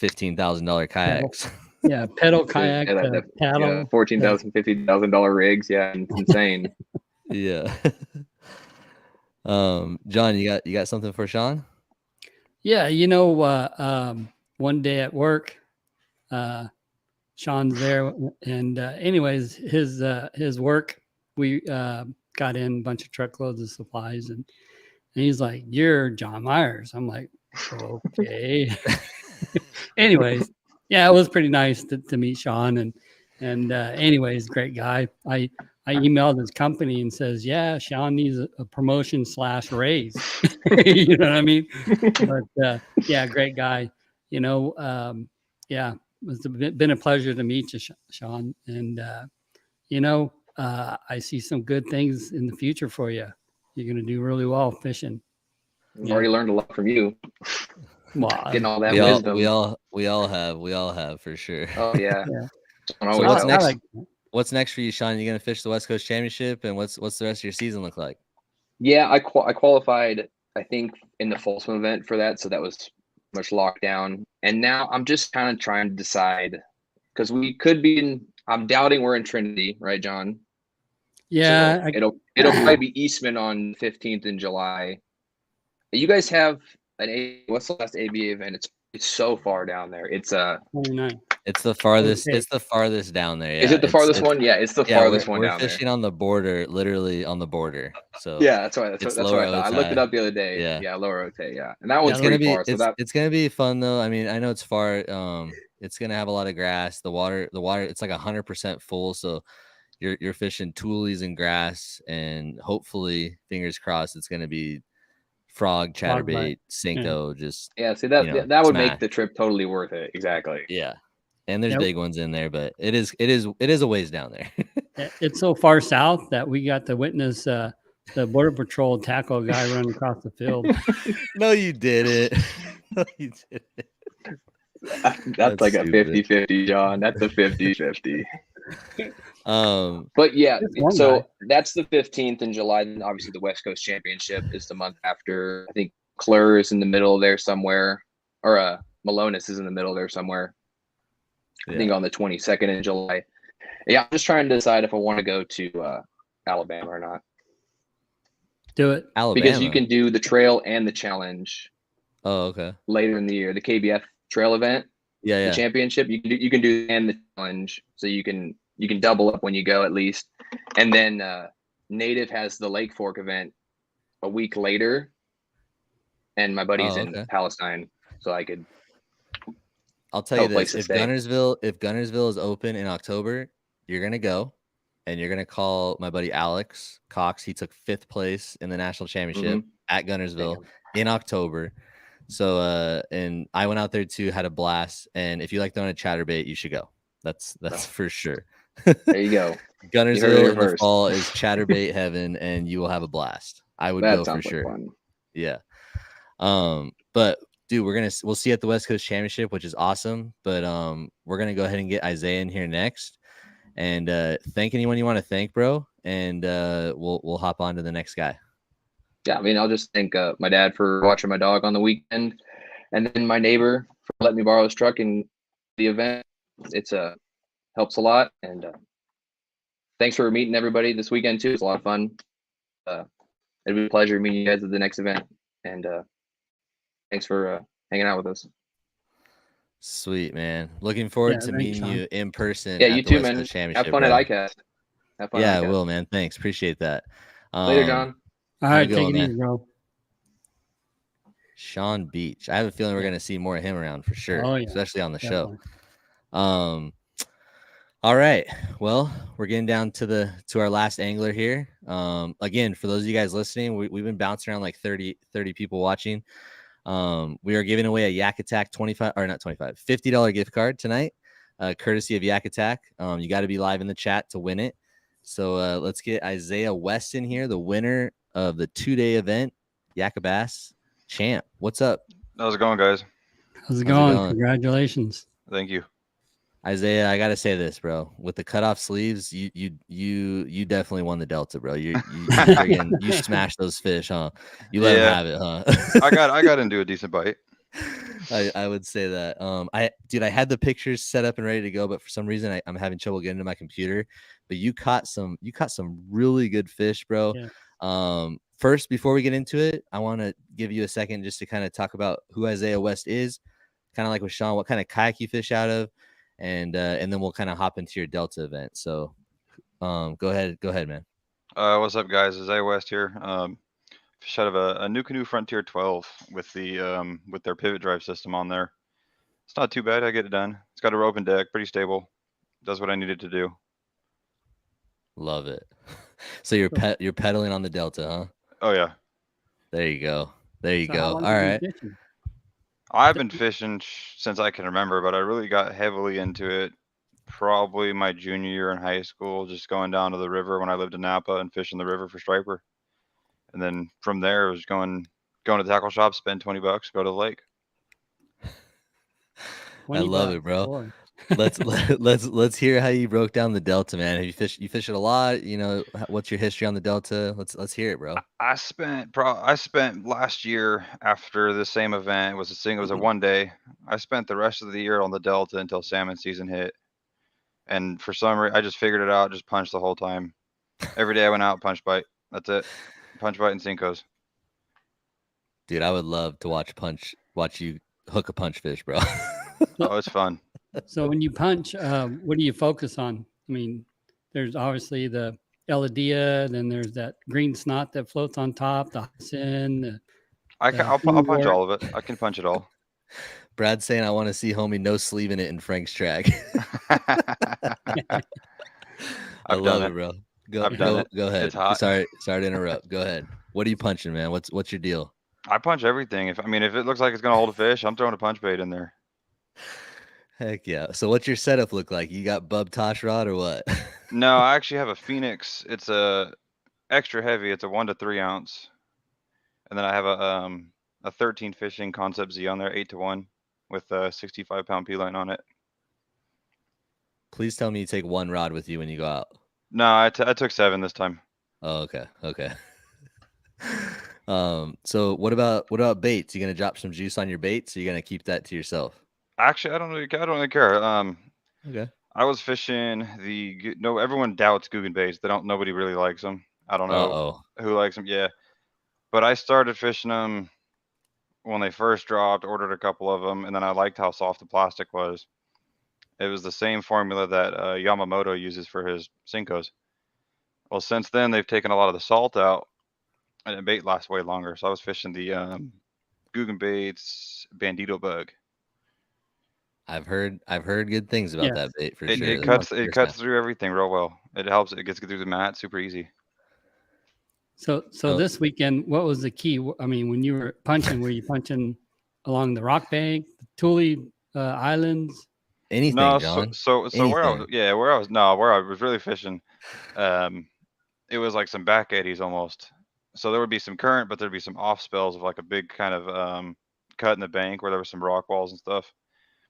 $15,000 kayaks. Yeah, pedal kayak, paddle, $14,000, $15,000 rigs. Yeah, it's insane. Yeah. John, you got something for Sean? Yeah, one day at work, Sean's there, and anyways, his work, we got in a bunch of truckloads of supplies, and he's like, "You're John Myers." I'm like, "Okay." Anyways, yeah, it was pretty nice to meet Sean, and anyways, great guy. I emailed his company and says, "Yeah, Sean needs a promotion / raise." You know what I mean? But yeah, great guy. Yeah, it's been a pleasure to meet you, Sean, and I see some good things in the future for you. You're going to do really well fishing. I've already learned a lot from you. Well, getting all that wisdom. We all have for sure. Oh yeah. So what's next? What's next for you, Sean? You going to fish the West Coast Championship, and what's the rest of your season look like? Yeah, I qualified, I think, in the Folsom event for that, so that was much locked down. And now I'm just kind of trying to decide, because we could be in. I'm doubting we're in Trinity, right, John? Yeah, so it'll probably be Eastman on 15th in July. You guys have what's the last ABA event? It's so far down there. It's 29. It's the farthest. Okay. It's the farthest down there. Yeah. Is it the farthest one? Yeah, it's the farthest one down there. We're fishing on the border, literally on the border. So yeah, that's what I thought. I looked it up the other day. Yeah, yeah, Lower Otay. Yeah, and that one's pretty far. It's gonna be fun though. I mean, I know it's far. It's gonna have a lot of grass. The water. It's like 100% full. So you're fishing toolies and grass, and hopefully, fingers crossed, it's gonna be frog, chatterbait, Cinco. Just See that would make the trip totally worth it. Exactly. Yeah. And there's big ones in there, but it is a ways down there. It's so far south that we got to witness the Border Patrol tackle a guy running across the field. No, you didn't. No, you didn't. That's like stupid. A 50-50, John. That's a 50-50. But yeah, so that's the 15th in July. And obviously the West Coast Championship is the month after. I think Clure is in the middle there somewhere, or Malonis is in the middle there somewhere. I think on the 22nd in July. Yeah, I'm just trying to decide if I want to go to Alabama or not. Do it. Alabama. Because you can do the trail and the challenge. Oh, okay. Later in the year, the KBF trail event. Yeah. The championship, you can do and the challenge, so you can double up when you go at least. And then Native has the Lake Fork event a week later, and my buddy's in Palestine, so I could. I'll tell you this: if Gunnersville is open in October, you're gonna go, and you're gonna call my buddy Alex Cox. He took 5th place in the national championship at Gunnersville in October. So, and I went out there too, had a blast. And if you like throwing a chatterbait, you should go. That's for sure. There you go. Gunnersville in the fall is chatterbait heaven, and you will have a blast. I would go for sure. Fun. Yeah. But dude, we'll see you at the West Coast Championship, which is awesome. But we're gonna go ahead and get Isiah in here next, and thank anyone you want to thank, bro. And we'll hop on to the next guy. Yeah, I mean, I'll just thank my dad for watching my dog on the weekend, and then my neighbor for letting me borrow his truck in the event. It's helps a lot, and thanks for meeting everybody this weekend too. It's a lot of fun. It'd be a pleasure meeting you guys at the next event, and thanks for hanging out with us. Sweet, man. Looking forward to meeting you in person. Yeah, you too, man. Have fun at ICAST. Yeah, I will, man. Thanks. Appreciate that. Later, John. All right, take it easy, bro. Sean Beach. I have a feeling we're going to see more of him around for sure, especially on the show. All right. Well, we're getting down to our last angler here. Again, for those of you guys listening, we've been bouncing around like 30 people watching. We are giving away a Yak Attack $50 gift card tonight, courtesy of Yak Attack. You got to be live in the chat to win it. So let's get Isiah Weston here, the winner of the 2-day event, Yakabass champ. What's up? How's it going, guys? How's it going? Congratulations. Thank you. Isiah, I gotta say this, bro. With the cutoff sleeves, you definitely won the Delta, bro. You smashed those fish, huh? You let them have it, huh? I got into a decent bite. I would say that. I had the pictures set up and ready to go, but for some reason I'm having trouble getting to my computer. But you caught some really good fish, bro. Yeah. First, before we get into it, I want to give you a second just to kind of talk about who Isiah West is, kind of like with Sean, what kind of kayak you fish out of, and then we'll kind of hop into your Delta event. So, go ahead, man. What's up, guys? Isiah West here. Fish out of a New Canoe Frontier 12 with their pivot drive system on there. It's not too bad. I get it done. It's got a rope and deck, pretty stable. Does what I needed to do. Love it. So you're pedaling on the Delta, huh? Oh yeah. There you go. All right. I've been fishing since I can remember, but I really got heavily into it probably my junior year in high school, just going down to the river when I lived in Napa and fishing the river for striper. And then from there, it was going to the tackle shop, spend $20, go to the lake. I love it, bro. Let's hear how you broke down the Delta, man. Have you fish it a lot? You know, what's your history on the Delta? Let's hear it, bro. I spent last year after the same event. It was a 1 day. I spent the rest of the year on the Delta until salmon season hit. And for some reason, I just figured it out, just punched the whole time. Every day I went out, punch bite. That's it. Punch bite and Cincos. Dude, I would love to watch you hook a punch fish, bro. Oh, it's fun. So when you punch, what do you focus on? I mean, there's obviously the Eladia, then there's that green snot that floats on top, the hyacinth. I'll punch all of it. I can punch it all. Brad's saying I want to see homie no sleeving it in Frank's track. I love it, bro. Go ahead. It's hot. Sorry to interrupt. Go ahead. What are you punching, man? What's your deal? I punch everything. If it looks like it's gonna hold a fish, I'm throwing a punch bait in there. Heck yeah. So what's your setup look like? You got Bub Tosh rod or what? No, I actually have a Phoenix. It's a extra heavy. It's a 1 to 3 ounce. And then I have a 13 fishing Concept Z on there, 8 to 1 with a 65-pound P line on it. Please tell me you take one rod with you when you go out. No, I took 7 this time. Oh, okay. So what about baits? You gonna drop some juice on your baits, or you gonna keep that to yourself? Actually, I don't really care. Okay. I was fishing everyone doubts Guggen baits. Nobody really likes them. I don't know who likes them. Yeah. But I started fishing them when they first dropped, ordered a couple of them, and then I liked how soft the plastic was. It was the same formula that Yamamoto uses for his Senkos. Well, since then, they've taken a lot of the salt out, and the bait lasts way longer. So I was fishing the Guggen baits Bandito bug. I've heard good things about that bait for sure. It cuts through everything real well. It helps. It gets through the mat super easy. So this weekend, what was the key? I mean, when you were punching, were you punching along the rock bank, the Thule Islands? Anything, no, John? So where I was really fishing, it was like some back eddies almost. So there would be some current, but there'd be some off spells of like a big kind of cut in the bank where there was some rock walls and stuff.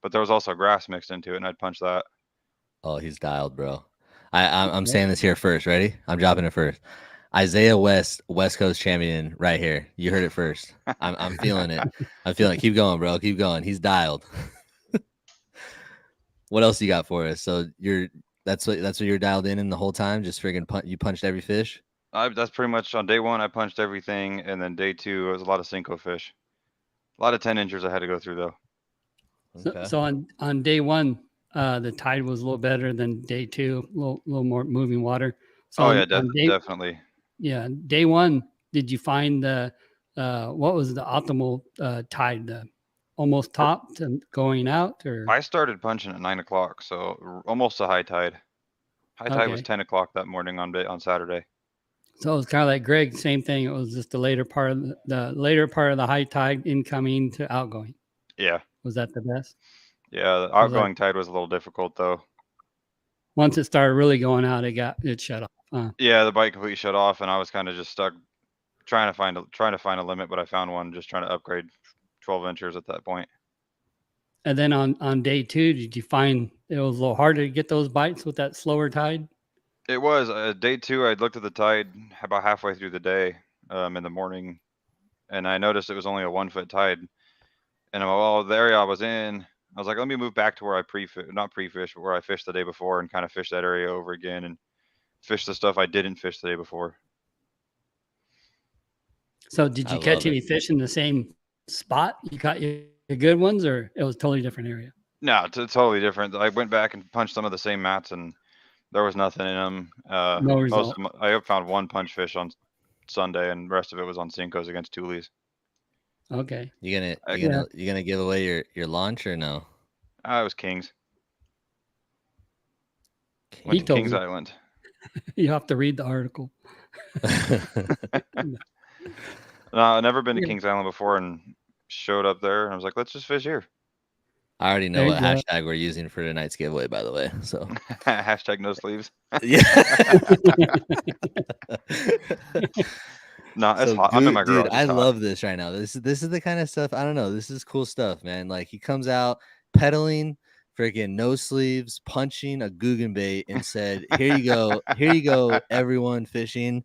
But there was also grass mixed into it, and I'd punch that. Oh, he's dialed, bro. I'm saying this here first. Ready? I'm dropping it first. Isiah West Coast champion right here. You heard it first. I'm feeling it. I'm feeling it. Keep going, bro. Keep going. He's dialed. What else you got for us? So that's what you're dialed in the whole time. Just friggin' you punched every fish. That's pretty much on day 1. I punched everything, and then day 2 it was a lot of Senko fish. A lot of 10-inchers I had to go through though. Okay. So on day 1, the tide was a little better than day 2, a little more moving water. So definitely. Yeah, day 1, did you find what was the optimal tide? Almost top to going out, or I started punching at 9 o'clock, so almost a high tide. High tide was 10 o'clock that morning on Saturday. So it was kind of like Greg, same thing. It was just the later part of the high tide incoming to outgoing. Yeah. Was that the best? Yeah, the outgoing tide was a little difficult though. Once it started really going out, it shut off. Yeah, the bite completely shut off, and I was kind of just stuck trying to find a limit, but I found one, just trying to upgrade 12 inchers at that point. And then on day 2, did you find it was a little harder to get those bites with that slower tide? It was day 2. I looked at the tide about halfway through the day in the morning, and I noticed it was only a 1-foot tide. And the area I was in, I was like, let me move back to where I not pre-fish, but where I fished the day before, and kind of fish that area over again and fish the stuff I didn't fish the day before. So did you catch any fish in the same spot? You caught your good ones, or it was a totally different area? No, it's totally different. I went back and punched some of the same mats, and there was nothing in them. No result. I found one punch fish on Sunday, and the rest of it was on Senkos against Thules. Okay. You gonna give away your launch or no? It was Kings. Went to Kings Island. You have to read the article. No, I've never been to Kings Island before, and showed up there, and I was like, let's just fish here. I already know what hashtag we're using for tonight's giveaway, by the way. So hashtag no sleeves. Yeah. No, it's hot. I'm in my garage. Dude, I love this right now. This is the kind of stuff. I don't know. This is cool stuff, man. Like, he comes out pedaling, freaking no sleeves, punching a Guggen bait, and said, "Here you go, everyone fishing."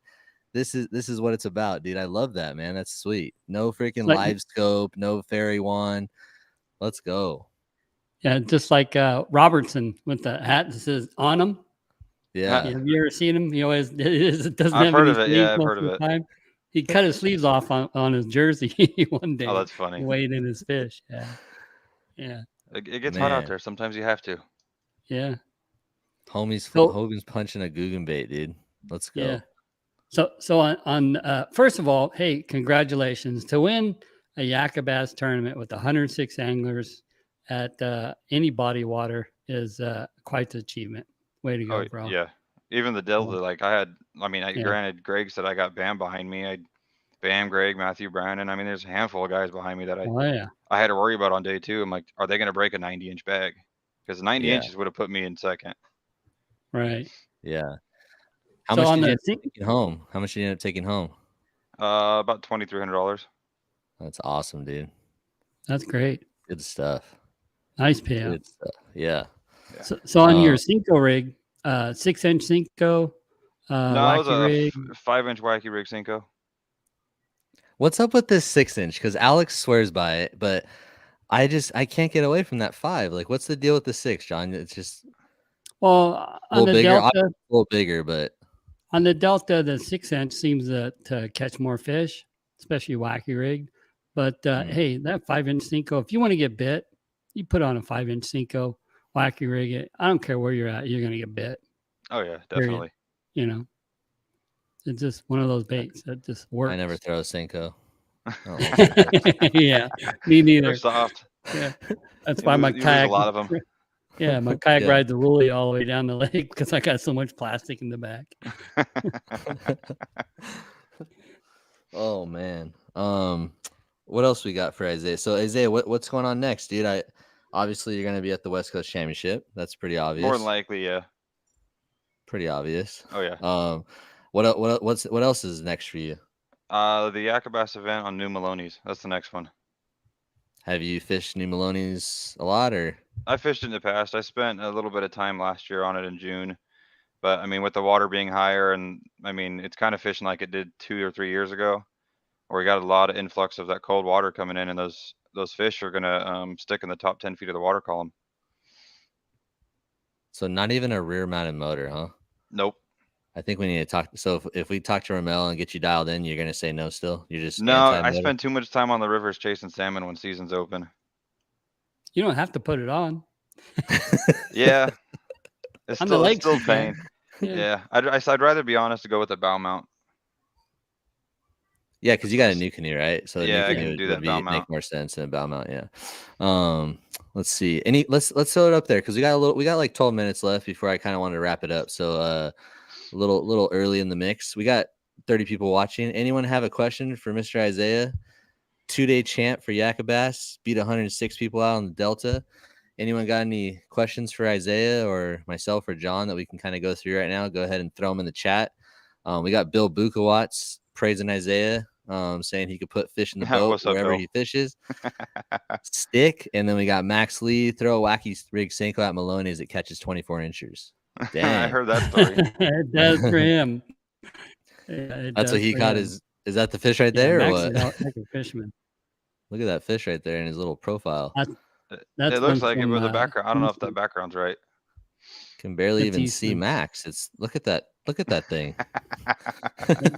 This is what it's about, dude. I love that, man. That's sweet. No freaking live scope, no fairy wand. Let's go. Yeah, just like Robertson with the hat that says on him. Yeah. Have you ever seen him? He always doesn't I've have heard any of it. Yeah, I've heard of it. Time. He cut his sleeves off on his jersey one day. Oh, that's funny. Weighed in his fish. Yeah. Yeah. It gets hot out there. Sometimes you have to. Yeah. Hogan's punching a Guggen bait, dude. Let's go. Yeah. So on first of all, hey, congratulations to win a Yak Bass tournament with 106 anglers at any body water is quite the achievement. Way to go, bro. Yeah. Even the Delta, like granted, Greg said I got Bam behind me. Bam, Greg, Matthew, Brandon. I mean, there's a handful of guys behind me that I had to worry about on day 2. I'm like, are they going to break a 90-inch bag? Because 90 inches would have put me in second. Right. Yeah. How much did you end up taking home? How much did you end up taking home? About $2,300. That's awesome, dude. That's great. Good stuff. Nice payout. Good stuff. Yeah. So on your Cinco rig, 6-inch Cinco, no, it was a rig. 5-inch wacky rig Cinco. What's up with this 6-inch? Because Alex swears by it, but I can't get away from that 5. Like, what's the deal with the 6, John? It's just a little the bigger, Delta, a little bigger, but on the Delta, the 6-inch seems to catch more fish, especially wacky rig. But hey, that 5-inch Cinco, if you want to get bit, you put on a 5-inch Cinco, wacky rig it. I don't care where you're at, you're gonna get bit. Oh yeah, definitely. Period. You know, it's just one of those baits that just works. I never throw a Cinco. Oh. Yeah, me neither. They're soft. Yeah, that's why my kayak. A lot of them. Yeah, my kayak rides the Woolly all the way down the lake because I got so much plastic in the back. Oh man. What else we got for Isiah? So Isiah, what's going on next, dude? Obviously you're gonna be at the West Coast Championship. That's pretty obvious. More than likely, yeah. Pretty obvious. Oh yeah. What else is next for you? The Yak Bass event on New Maloney's. That's the next one. Have you fished New Maloney's a lot, or? I fished it in the past. I spent a little bit of time last year on it in June, but I mean, with the water being higher, and I mean, it's kind of fishing like it did 2 or 3 years ago, where we got a lot of influx of that cold water coming in, and those fish are gonna stick in the top 10 feet of the water column. So not even a rear mounted motor, huh? Nope. I think we need to talk. So if we talk to Ramel and get you dialed in, you're gonna say no still? You're just no. I spend too much time on the rivers chasing salmon when season's open. You don't have to put it on. Yeah, it's on still, the lake, it's still pain. Yeah, I'd rather be honest to go with a bow mount. Yeah, because you got a new canoe, right? So yeah, I can do that bow mount. Make more sense than a bow mount. Yeah. Let's see. Let's throw it up there because we got like 12 minutes left before I kind of wanted to wrap it up. So a little early in the mix. We got 30 people watching. Anyone have a question for Mr. Isiah? 2-day champ for Yak Bass, beat 106 people out on the Delta. Anyone got any questions for Isiah or myself or John that we can kind of go through right now? Go ahead and throw them in the chat. We got Bill Bukowatz praising Isiah, saying he could put fish in the boat wherever he fishes. Stick. And then we got Max Lee, throw a wacky rig Cinco at Maloney as it catches 24 inchers. Dang. I heard that story. It does for him. Yeah, that's what he caught. Is that the fish right there, Max or what? Is like a fisherman. Look at that fish right there in his little profile. That's it looks like it with the background. I don't know if that background's right. Can barely even see Max. Look at that thing.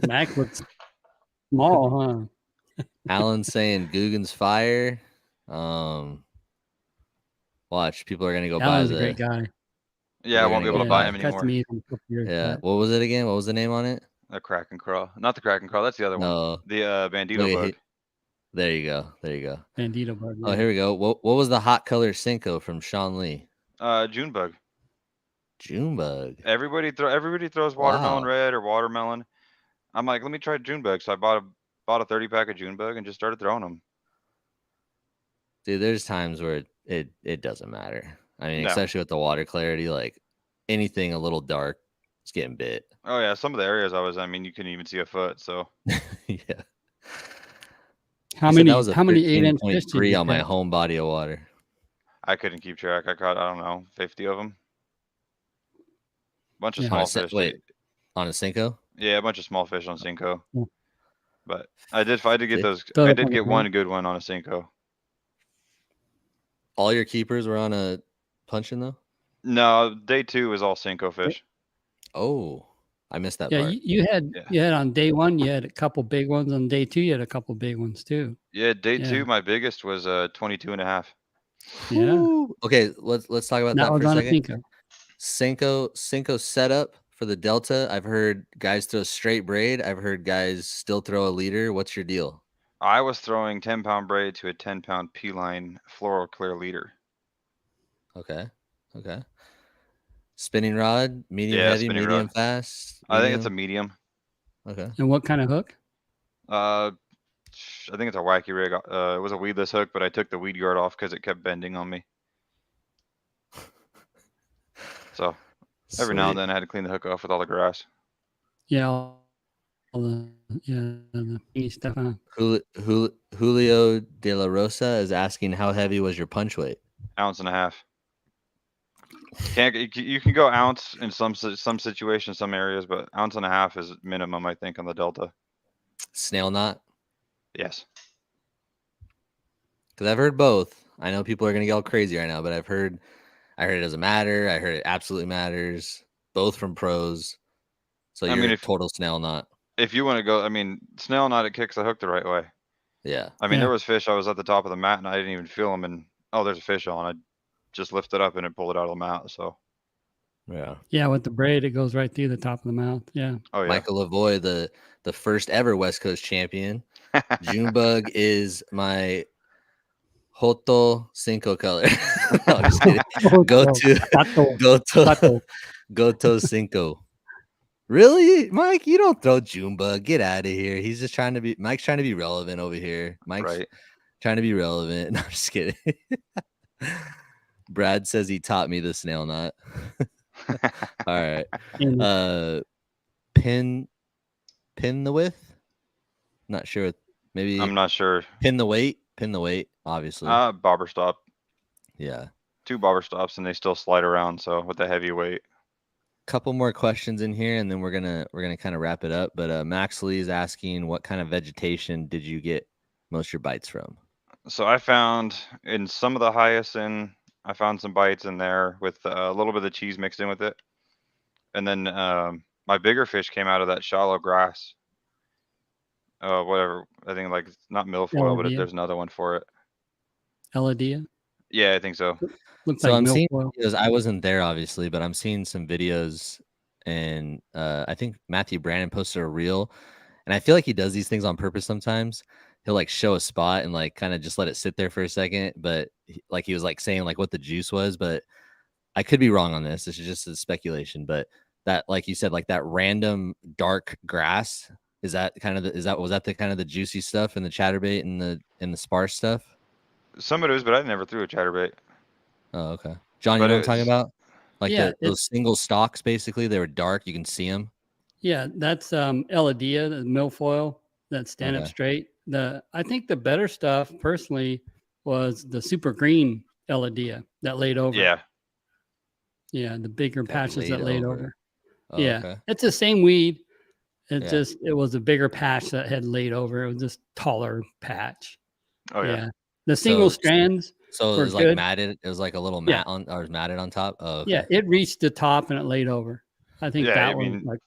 Max looks small, huh? Alan's saying Guggen's fire. Watch, people are gonna go Alan's buy a great guy. Yeah, I won't be able to buy him anymore. Yeah. What was it again? What was the name on it? The Kraken Crawl. Not the Kraken Crawl. That's the other one. The Bandito bug. There you go. Bandito bug. Oh, here we go. What was the hot color Cinco from Sean Lee? June bug. June bug. Everybody throws watermelon red or watermelon. I'm like, let me try June bug. So I bought a 30-pack of June bug and just started throwing them. Dude, there's times where it doesn't matter. I mean, especially with the water clarity, like anything a little dark, it's getting bit. Oh yeah, some of the areas I mean, you couldn't even see a foot. So yeah. How many 8-inch fish did you on my home body of water? I couldn't keep track. I caught, I don't know, 50 of them. Bunch of small fish. Wait, on a Cinco? Yeah, a bunch of small fish on Cinco. Yeah. But I did get those. I did get one good one on a Cinco. All your keepers were on a punching though? No, day 2 was all Cinco fish. Oh, I missed that part. Yeah, you had on day 1, you had a couple big ones. On day 2, you had a couple big ones too. Yeah, day 2, my biggest was 22.5. Yeah. Whew. Okay, let's talk about That that was for a on a second. Cinco. Cinco setup for the Delta. I've heard guys throw straight braid. I've heard guys still throw a leader. What's your deal? I was throwing 10-pound braid to a 10-pound P-line floral clear leader. Okay. Spinning rod, medium Yeah, heavy, spinning medium rod. fast. I think it's a medium. Okay. And what kind of hook? I think it's a wacky rig. It was a weedless hook, but I took the weed guard off because it kept bending on me. So every now and then I had to clean the hook off with all the grass. Yeah. All the stuff. Julio De La Rosa is asking how heavy was your punch weight? 1.5 ounces. You can go ounce in some situations, some areas, but 1.5 ounces is minimum, I think, on the Delta. Snail knot? Yes. Because I've heard both. I know people are gonna get all crazy right now, but I heard it doesn't matter. I heard it absolutely matters. Both from pros. So you're total snail knot. If you want to go, snail knot, it kicks the hook the right way. Yeah. There was fish. I was at the top of the mat and I didn't even feel them. And there's a fish on. I just lifted up and it pulled it out of the mat. So. Yeah. Yeah, with the braid, it goes right through the top of the mouth. Yeah. Oh yeah. Michael Lavoie, the first ever West Coast champion. Junebug is my Hoto Cinco color. No, I'm just kidding. Goto Cinco. Really, Mike? You don't throw Junebug. Get out of here. He's just trying to be. Mike's trying to be relevant over here. Mike's trying to be relevant. No, I'm just kidding. Brad says he taught me the snail knot. All right. Pin the width. Not sure. Maybe I'm not sure. Pin the weight, obviously. Bobber stop. Yeah. 2 bobber stops and they still slide around. So with the heavy weight. Couple more questions in here and then we're gonna kind of wrap it up. But Max Lee is asking, what kind of vegetation did you get most of your bites from? So I found in some of the hyacinth, I found some bites in there with a little bit of cheese mixed in with it. And then my bigger fish came out of that shallow grass. Whatever. I think like it's not milfoil, but there's another one for it. Eladia? Yeah, I think so. Looks so like I'm seeing milfoil. videos. I wasn't there obviously, but I'm seeing some videos and I think Matthew Brandon posted a reel and I feel like he does these things on purpose sometimes. He'll like show a spot and like kind of just let it sit there for a second, but like he was like saying like what the juice was, but I could be wrong on this. This is just a speculation, but that, like you said, like that random dark grass, was that the kind of the juicy stuff and the chatterbait and the sparse stuff? Some of it is, but I never threw a chatterbait. Oh, okay. John, you know what I'm talking about? Like those single stalks, basically, they were dark. You can see them. Yeah, that's Eladia, the milfoil that stand up straight. I think the better stuff, personally, was the super green Eladia that laid over. Yeah, the bigger patches that laid over. Oh, yeah, okay. It's the same weed. It was a bigger patch that had laid over. It was just taller patch. Oh yeah. The single strands. So it was like matted. It was like a little mat on, or it was matted on top. Oh, okay. Yeah, it reached the top and it laid over. I think that was like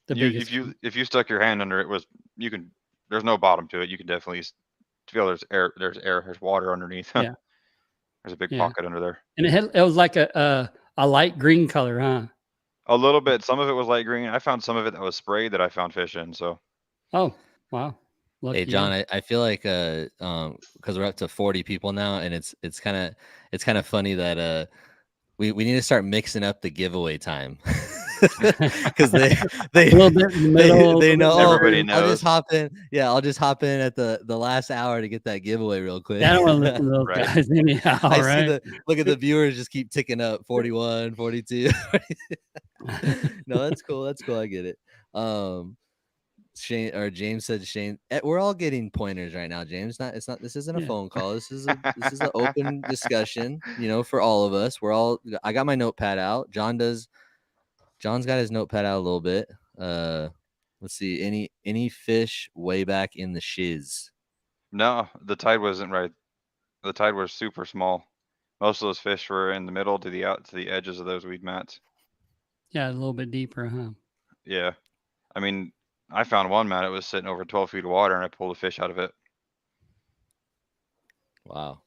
the biggest. If you stuck your hand under it, there's no bottom to it. You can definitely feel there's air. There's water underneath. Yeah. There's a big pocket under there. And it was like a light green color, huh? A little bit. Some of it was light green. I found some of it that was sprayed that I found fish in. So. Oh wow. Lucky hey John, I feel like because we're up to 40 people now, and it's kind of funny that we need to start mixing up the giveaway time because they know. Everybody knows. I'll just hop in. Yeah, I'll just hop in at the last hour to get that gigiveaway real quick. I don't want to listen to those guys anyhow. Right? Look at the viewers just keep ticking up. 41, 42. No, that's cool. I get it. James said Shane. We're all getting pointers right now, James. This isn't a phone call. This is an open discussion, for all of us. I got my notepad out. John's got his notepad out a little bit. Let's see. Any fish way back in the shiz? No, the tide wasn't right. The tide was super small. Most of those fish were in the middle to the edges of those weed mats. Yeah, a little bit deeper, huh? Yeah. I found one mat. It was sitting over 12 feet of water, and I pulled a fish out of it. Wow.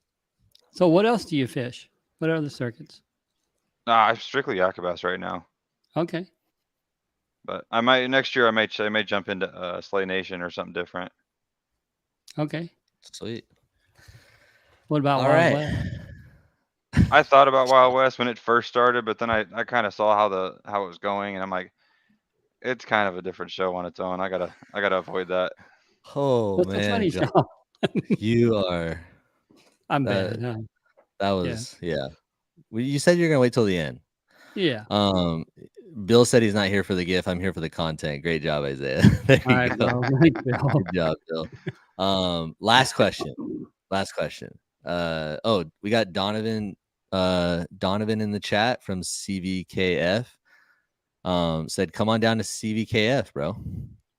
So what else do you fish? What other circuits? Nah, I'm strictly Yakabass right now. Okay. But I might next year. I may jump into Slay Nation or something different. Okay. Sweet. What about All Wild right. West? I thought about Wild West when it first started, but then I kind of saw how it was going, and I'm like, it's kind of a different show on its own. I gotta avoid that. Oh What's so man, funny, John, Sean? you are. I'm That bad. Huh? that was yeah. Well, you said you're gonna wait till the end. Yeah. Bill said he's not here for the gift. I'm here for the content. Great job, Isaiah. There All you right, go. Bill. Thanks, Bill. Good job, Bill. Last question. Oh, we got Donovan in the chat from CVKF. Said come on down to CVKF, bro.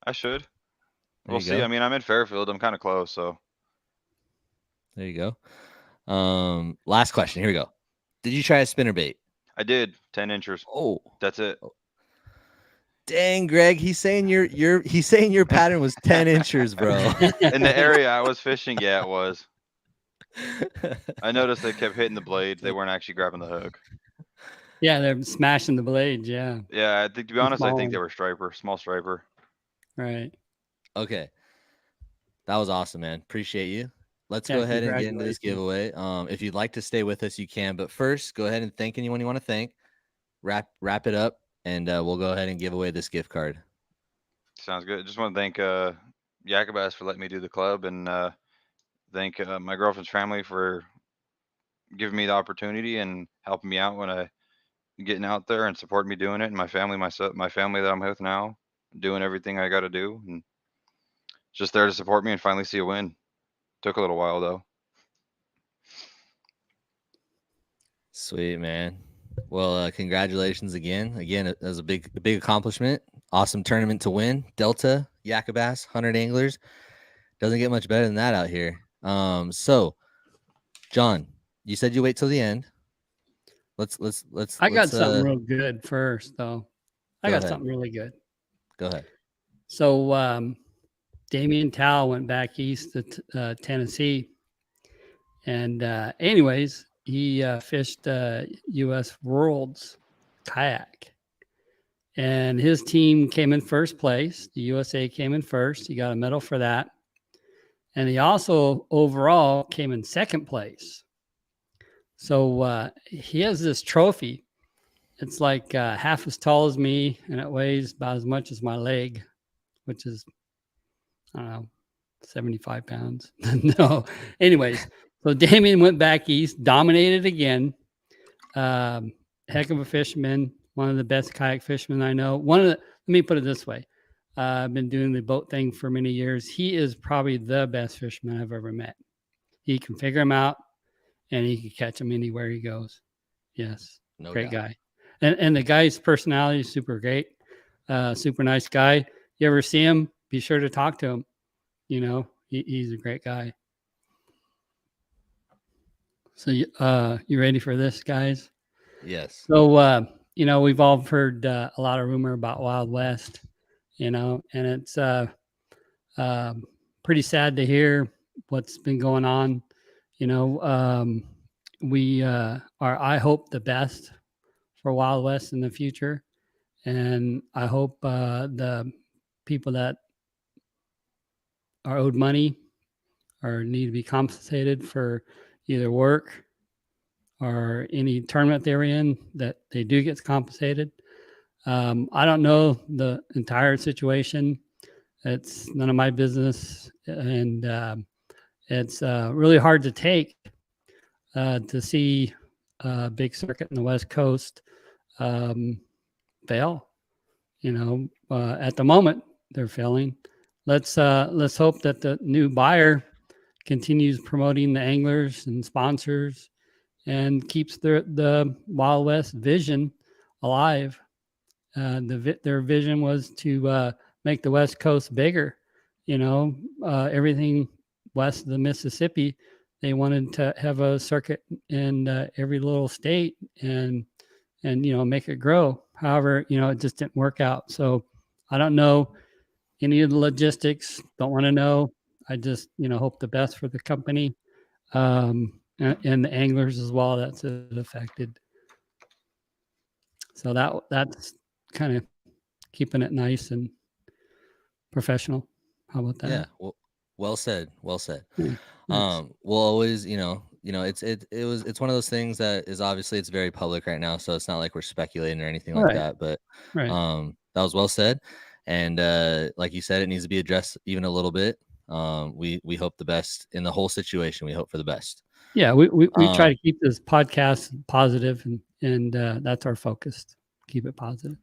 I should. There We'll you see. go. I mean, I'm in Fairfield. I'm kind of close, so. There you go. Last question. Here we go. Did you try a spinnerbait? I did 10 inches. Oh, That's it. dang, Greg. He's saying your pattern was 10 inches, bro. In the area I was fishing, yeah, it was. I noticed they kept hitting the blades. They weren't actually grabbing the hook. Yeah, they're smashing the blades. Yeah. Yeah, I think, to be honest, I think they were small striper. Right. Okay. That was awesome, man. Appreciate you. Let's go ahead and get into this giveaway. If you'd like to stay with us, you can. But first, go ahead and thank anyone you want to thank. Wrap it up, and we'll go ahead and give away this gift card. Sounds good. Just want to thank Yakabass for letting me do the club, and thank my girlfriend's family for giving me the opportunity and helping me out when I getting out there and supporting me doing it, and my family that I'm with now, doing everything I got to do, and just there to support me and finally see a win. Took a little while though. Sweet, man. Well, congratulations again. Again, it was a big accomplishment. Awesome tournament to win. Delta, Yakabass, 100 anglers. Doesn't get much better than that out here. So, John, you said you wait till the end. Let's. I got something real good first, though. I got something really good. Go ahead. So, Damian Tao went back east to Tennessee, and anyways, he fished U.S. Worlds kayak, and his team came in first place. The USA came in first. He got a medal for that, and he also overall came in second place. So he has this trophy. It's like half as tall as me, and it weighs about as much as my leg, which is, I don't know, 75 pounds. No. Anyways, so Damien went back east, dominated again. Heck of a fisherman, one of the best kayak fishermen I know. Let me put it this way. I've been doing the boat thing for many years. He is probably the best fisherman I've ever met. He can figure him out, and he can catch him anywhere he goes. Yes. No great doubt. guy. And the guy's personality is super great. Super nice guy. You ever see him, be sure to talk to him. You know, he's a great guy. So you ready for this, guys? Yes. So, we've all heard a lot of rumor about Wild West, and it's pretty sad to hear what's been going on. I hope the best for Wild West in the future. And I hope the people that are owed money or need to be compensated for either work or any tournament they're in, that they do get compensated. I don't know the entire situation. It's none of my business. And it's really hard to take to see a big circuit in the West Coast fail. At the moment they're failing. Let's hope that the new buyer continues promoting the anglers and sponsors and keeps the Wild West vision alive. Their vision was to make the West Coast bigger. Everything west of the Mississippi, they wanted to have a circuit in every little state and make it grow. However, it just didn't work out. So I don't know any of the logistics. Don't want to know. I just hope the best for the company. and the anglers as well. That's affected. So that's kind of keeping it nice and professional. How about that? Yeah. Well said. Well said. Yeah, we'll always, it's one of those things that is obviously it's very public right now, so it's not like we're speculating or anything like that. But that was well said, and like you said, it needs to be addressed even a little bit. We hope the best in the whole situation. We hope for the best. Yeah, we try to keep this podcast positive, and that's our focus. Keep it positive.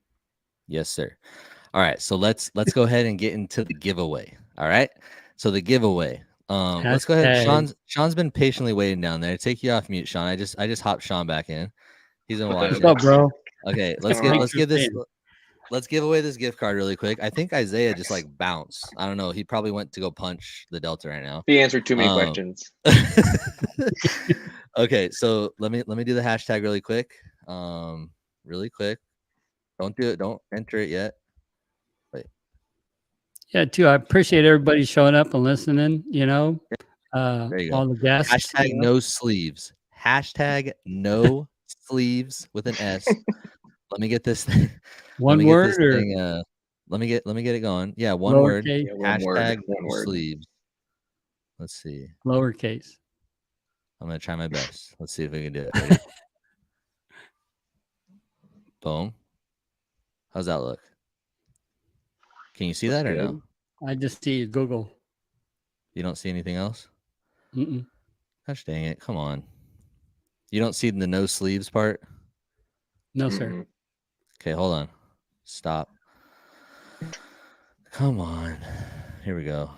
Yes, sir. All right, so let's go ahead and get into the giveaway. All right, so the giveaway. Let's go ahead. Sean's been patiently waiting down there. Take you off mute, Sean. I just hopped Sean back in. He's gonna watch. What's up, bro? Okay, let's give away this gift card really quick. I think Isiah just like bounced. I don't know. He probably went to go punch the Delta right now. He answered too many questions. Okay, so let me do the hashtag really quick. Really quick. Don't do it. Don't enter it yet. Wait. Yeah, too. I appreciate everybody showing up and listening. There you go. All the guests. Hashtag no sleeves. Hashtag no sleeves with an S. Let me get this thing. One word or let me get it going. Yeah, one word. Lowercase. Yeah, Hashtag one no word. sleeves. Let's see. Lowercase. I'm gonna try my best. Let's see if we can do it. Ready? Boom. How's that look? Can you see that or no? I just see Google. You don't see anything else? Mm-mm. Gosh dang it. Come on. You don't see the no sleeves part? No, sir. Okay, hold on. Stop. Come on. Here we go.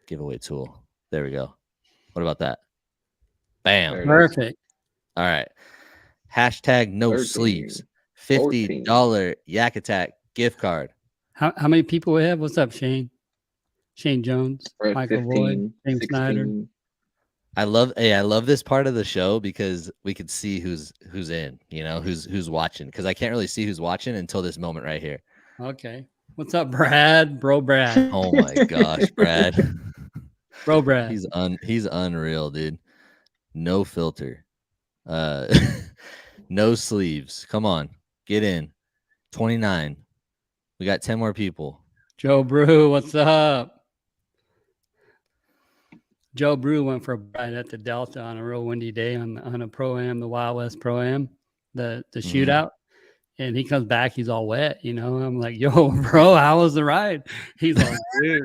Giveaway tool. There we go. What about that? Bam. Perfect. All right. Hashtag no 13, sleeves. $50 Yak Attack gift card. How many people we have? What's up, Shane? Shane Jones, Michael 15, Boyd, James 16. Snyder. I love this part of the show because we could see who's in, who's watching, because I can't really see who's watching until this moment right here. Okay. What's up, Brad? Bro, Brad. Oh my gosh, Brad. Bro, Brad. He's unreal, dude. No filter. No sleeves. Come on. Get in. 29. We got 10 more people. Joe Brew, what's up? Joe Brew went for a ride at the Delta on a real windy day on a Pro-Am, the Wild West Pro-Am, the shootout. And he comes back, he's all wet, I'm like, yo, bro, how was the ride? He's like, dude,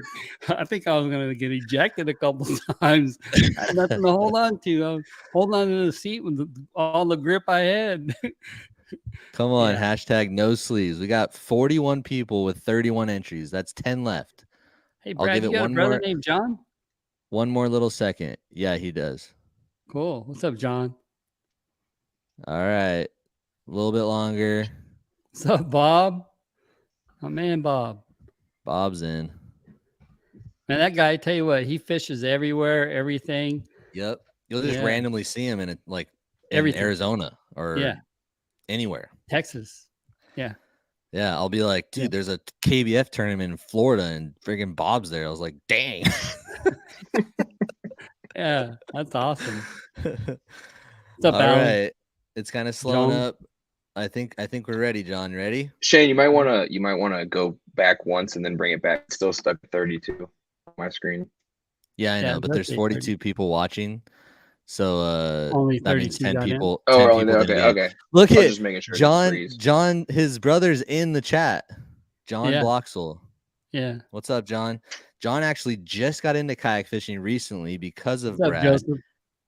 I think I was going to get ejected a couple times. I had nothing to hold on to. I was holding on to the seat with all the grip I had. Come on, hashtag no sleeves. We got 41 people with 31 entries. That's 10 left. Hey, Brad, you got a brother named John? One more little second. Yeah, he does. Cool. What's up, John? All right. A little bit longer. What's up, Bob? My man, Bob. Bob's in. Man, that guy, I tell you what, he fishes everywhere, everything. Yep. You'll just randomly see him in everything. Arizona or anywhere. Texas. Yeah. Yeah. I'll be like, dude, there's a KBF tournament in Florida and friggin' Bob's there. I was like, dang. Yeah, that's awesome. What's up, All Alan? right. It's kind of slowing up. I think we're ready, John. Ready? Shane, you might wanna go back once and then bring it back. It's still stuck at 32 on my screen. Yeah, I know, but there's 42 people watching. So only that means 10 people. Oh, 10 people okay. Look at just making sure John, his brother's in the chat. John Bloxel. Yeah. What's up, John? John actually just got into kayak fishing recently because of What's Brad. up, Joseph?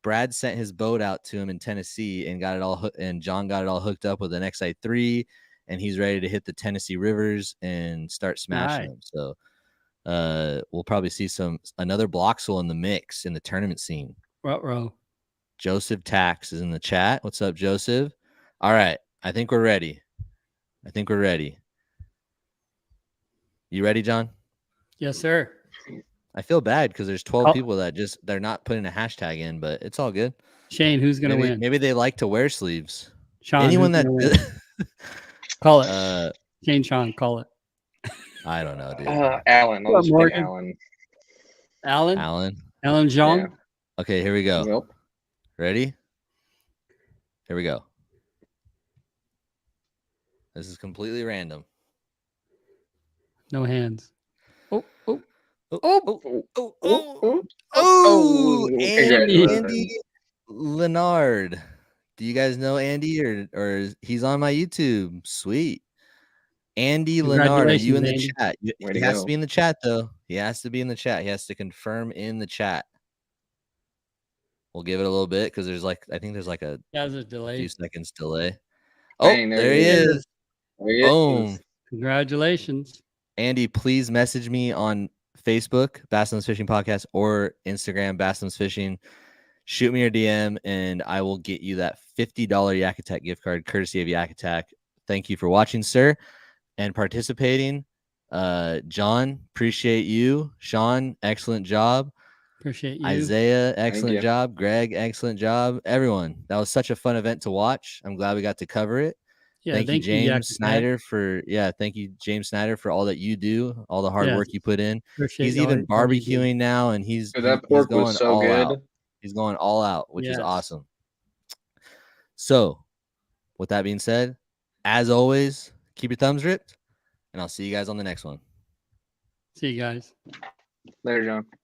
Brad sent his boat out to him in Tennessee and got it all, and John got it all hooked up with an XI3, and he's ready to hit the Tennessee rivers and start smashing them. So we'll probably see another Bloxel in the mix in the tournament scene. Row. Joseph Tax is in the chat. What's up, Joseph? All right, I think we're ready. You ready, John? Yes, sir. I feel bad because there's 12 people that they're not putting a hashtag in, but it's all good. Shane, who's gonna win? Maybe they like to wear sleeves. Sean, anyone that call it. Shane, Sean, call it. I don't know, dude. Alan. I'll just pick Alan. Alan. Alan. Alan Jean. Yeah. Okay, here we go. Nope. Ready? Here we go. This is completely random. No hands. Oh, oh, Oh, oh, oh, oh, Oh, oh, oh, Andy congratulations. Leonard. Do you guys know Andy or he's on my YouTube? Sweet. Andy Leonard, are you in the Andy. chat? He Way to has go. to be in the chat though. He has to be in the chat. He has to confirm in the chat. We'll give it a little bit because there's like I think there's like a There's a delay. few seconds delay. Dang, Oh, there he is. There he Boom. is. Congratulations. Andy, please message me on Facebook, Basslim's Fishing Podcast, or Instagram, Basslim's Fishing. Shoot me your DM, and I will get you that $50 Yak Attack gift card, courtesy of Yak Attack. Thank you for watching, sir, and participating. John, appreciate you. Sean, excellent job. Appreciate you. Isiah, excellent you. job. Greg, excellent job. Everyone, that was such a fun event to watch. I'm glad we got to cover it. Yeah, thank you, Yak James Attack. Snyder, thank you, James Snyder, for all that you do, all the hard Yes. work you put in. Appreciate He's all even you do. barbecuing now, and he's That pork going was so all good. out. He's going all out, which is Yes. awesome. So, with that being said, as always, keep your thumbs ripped, and I'll see you guys on the next one. See you guys. Later, John.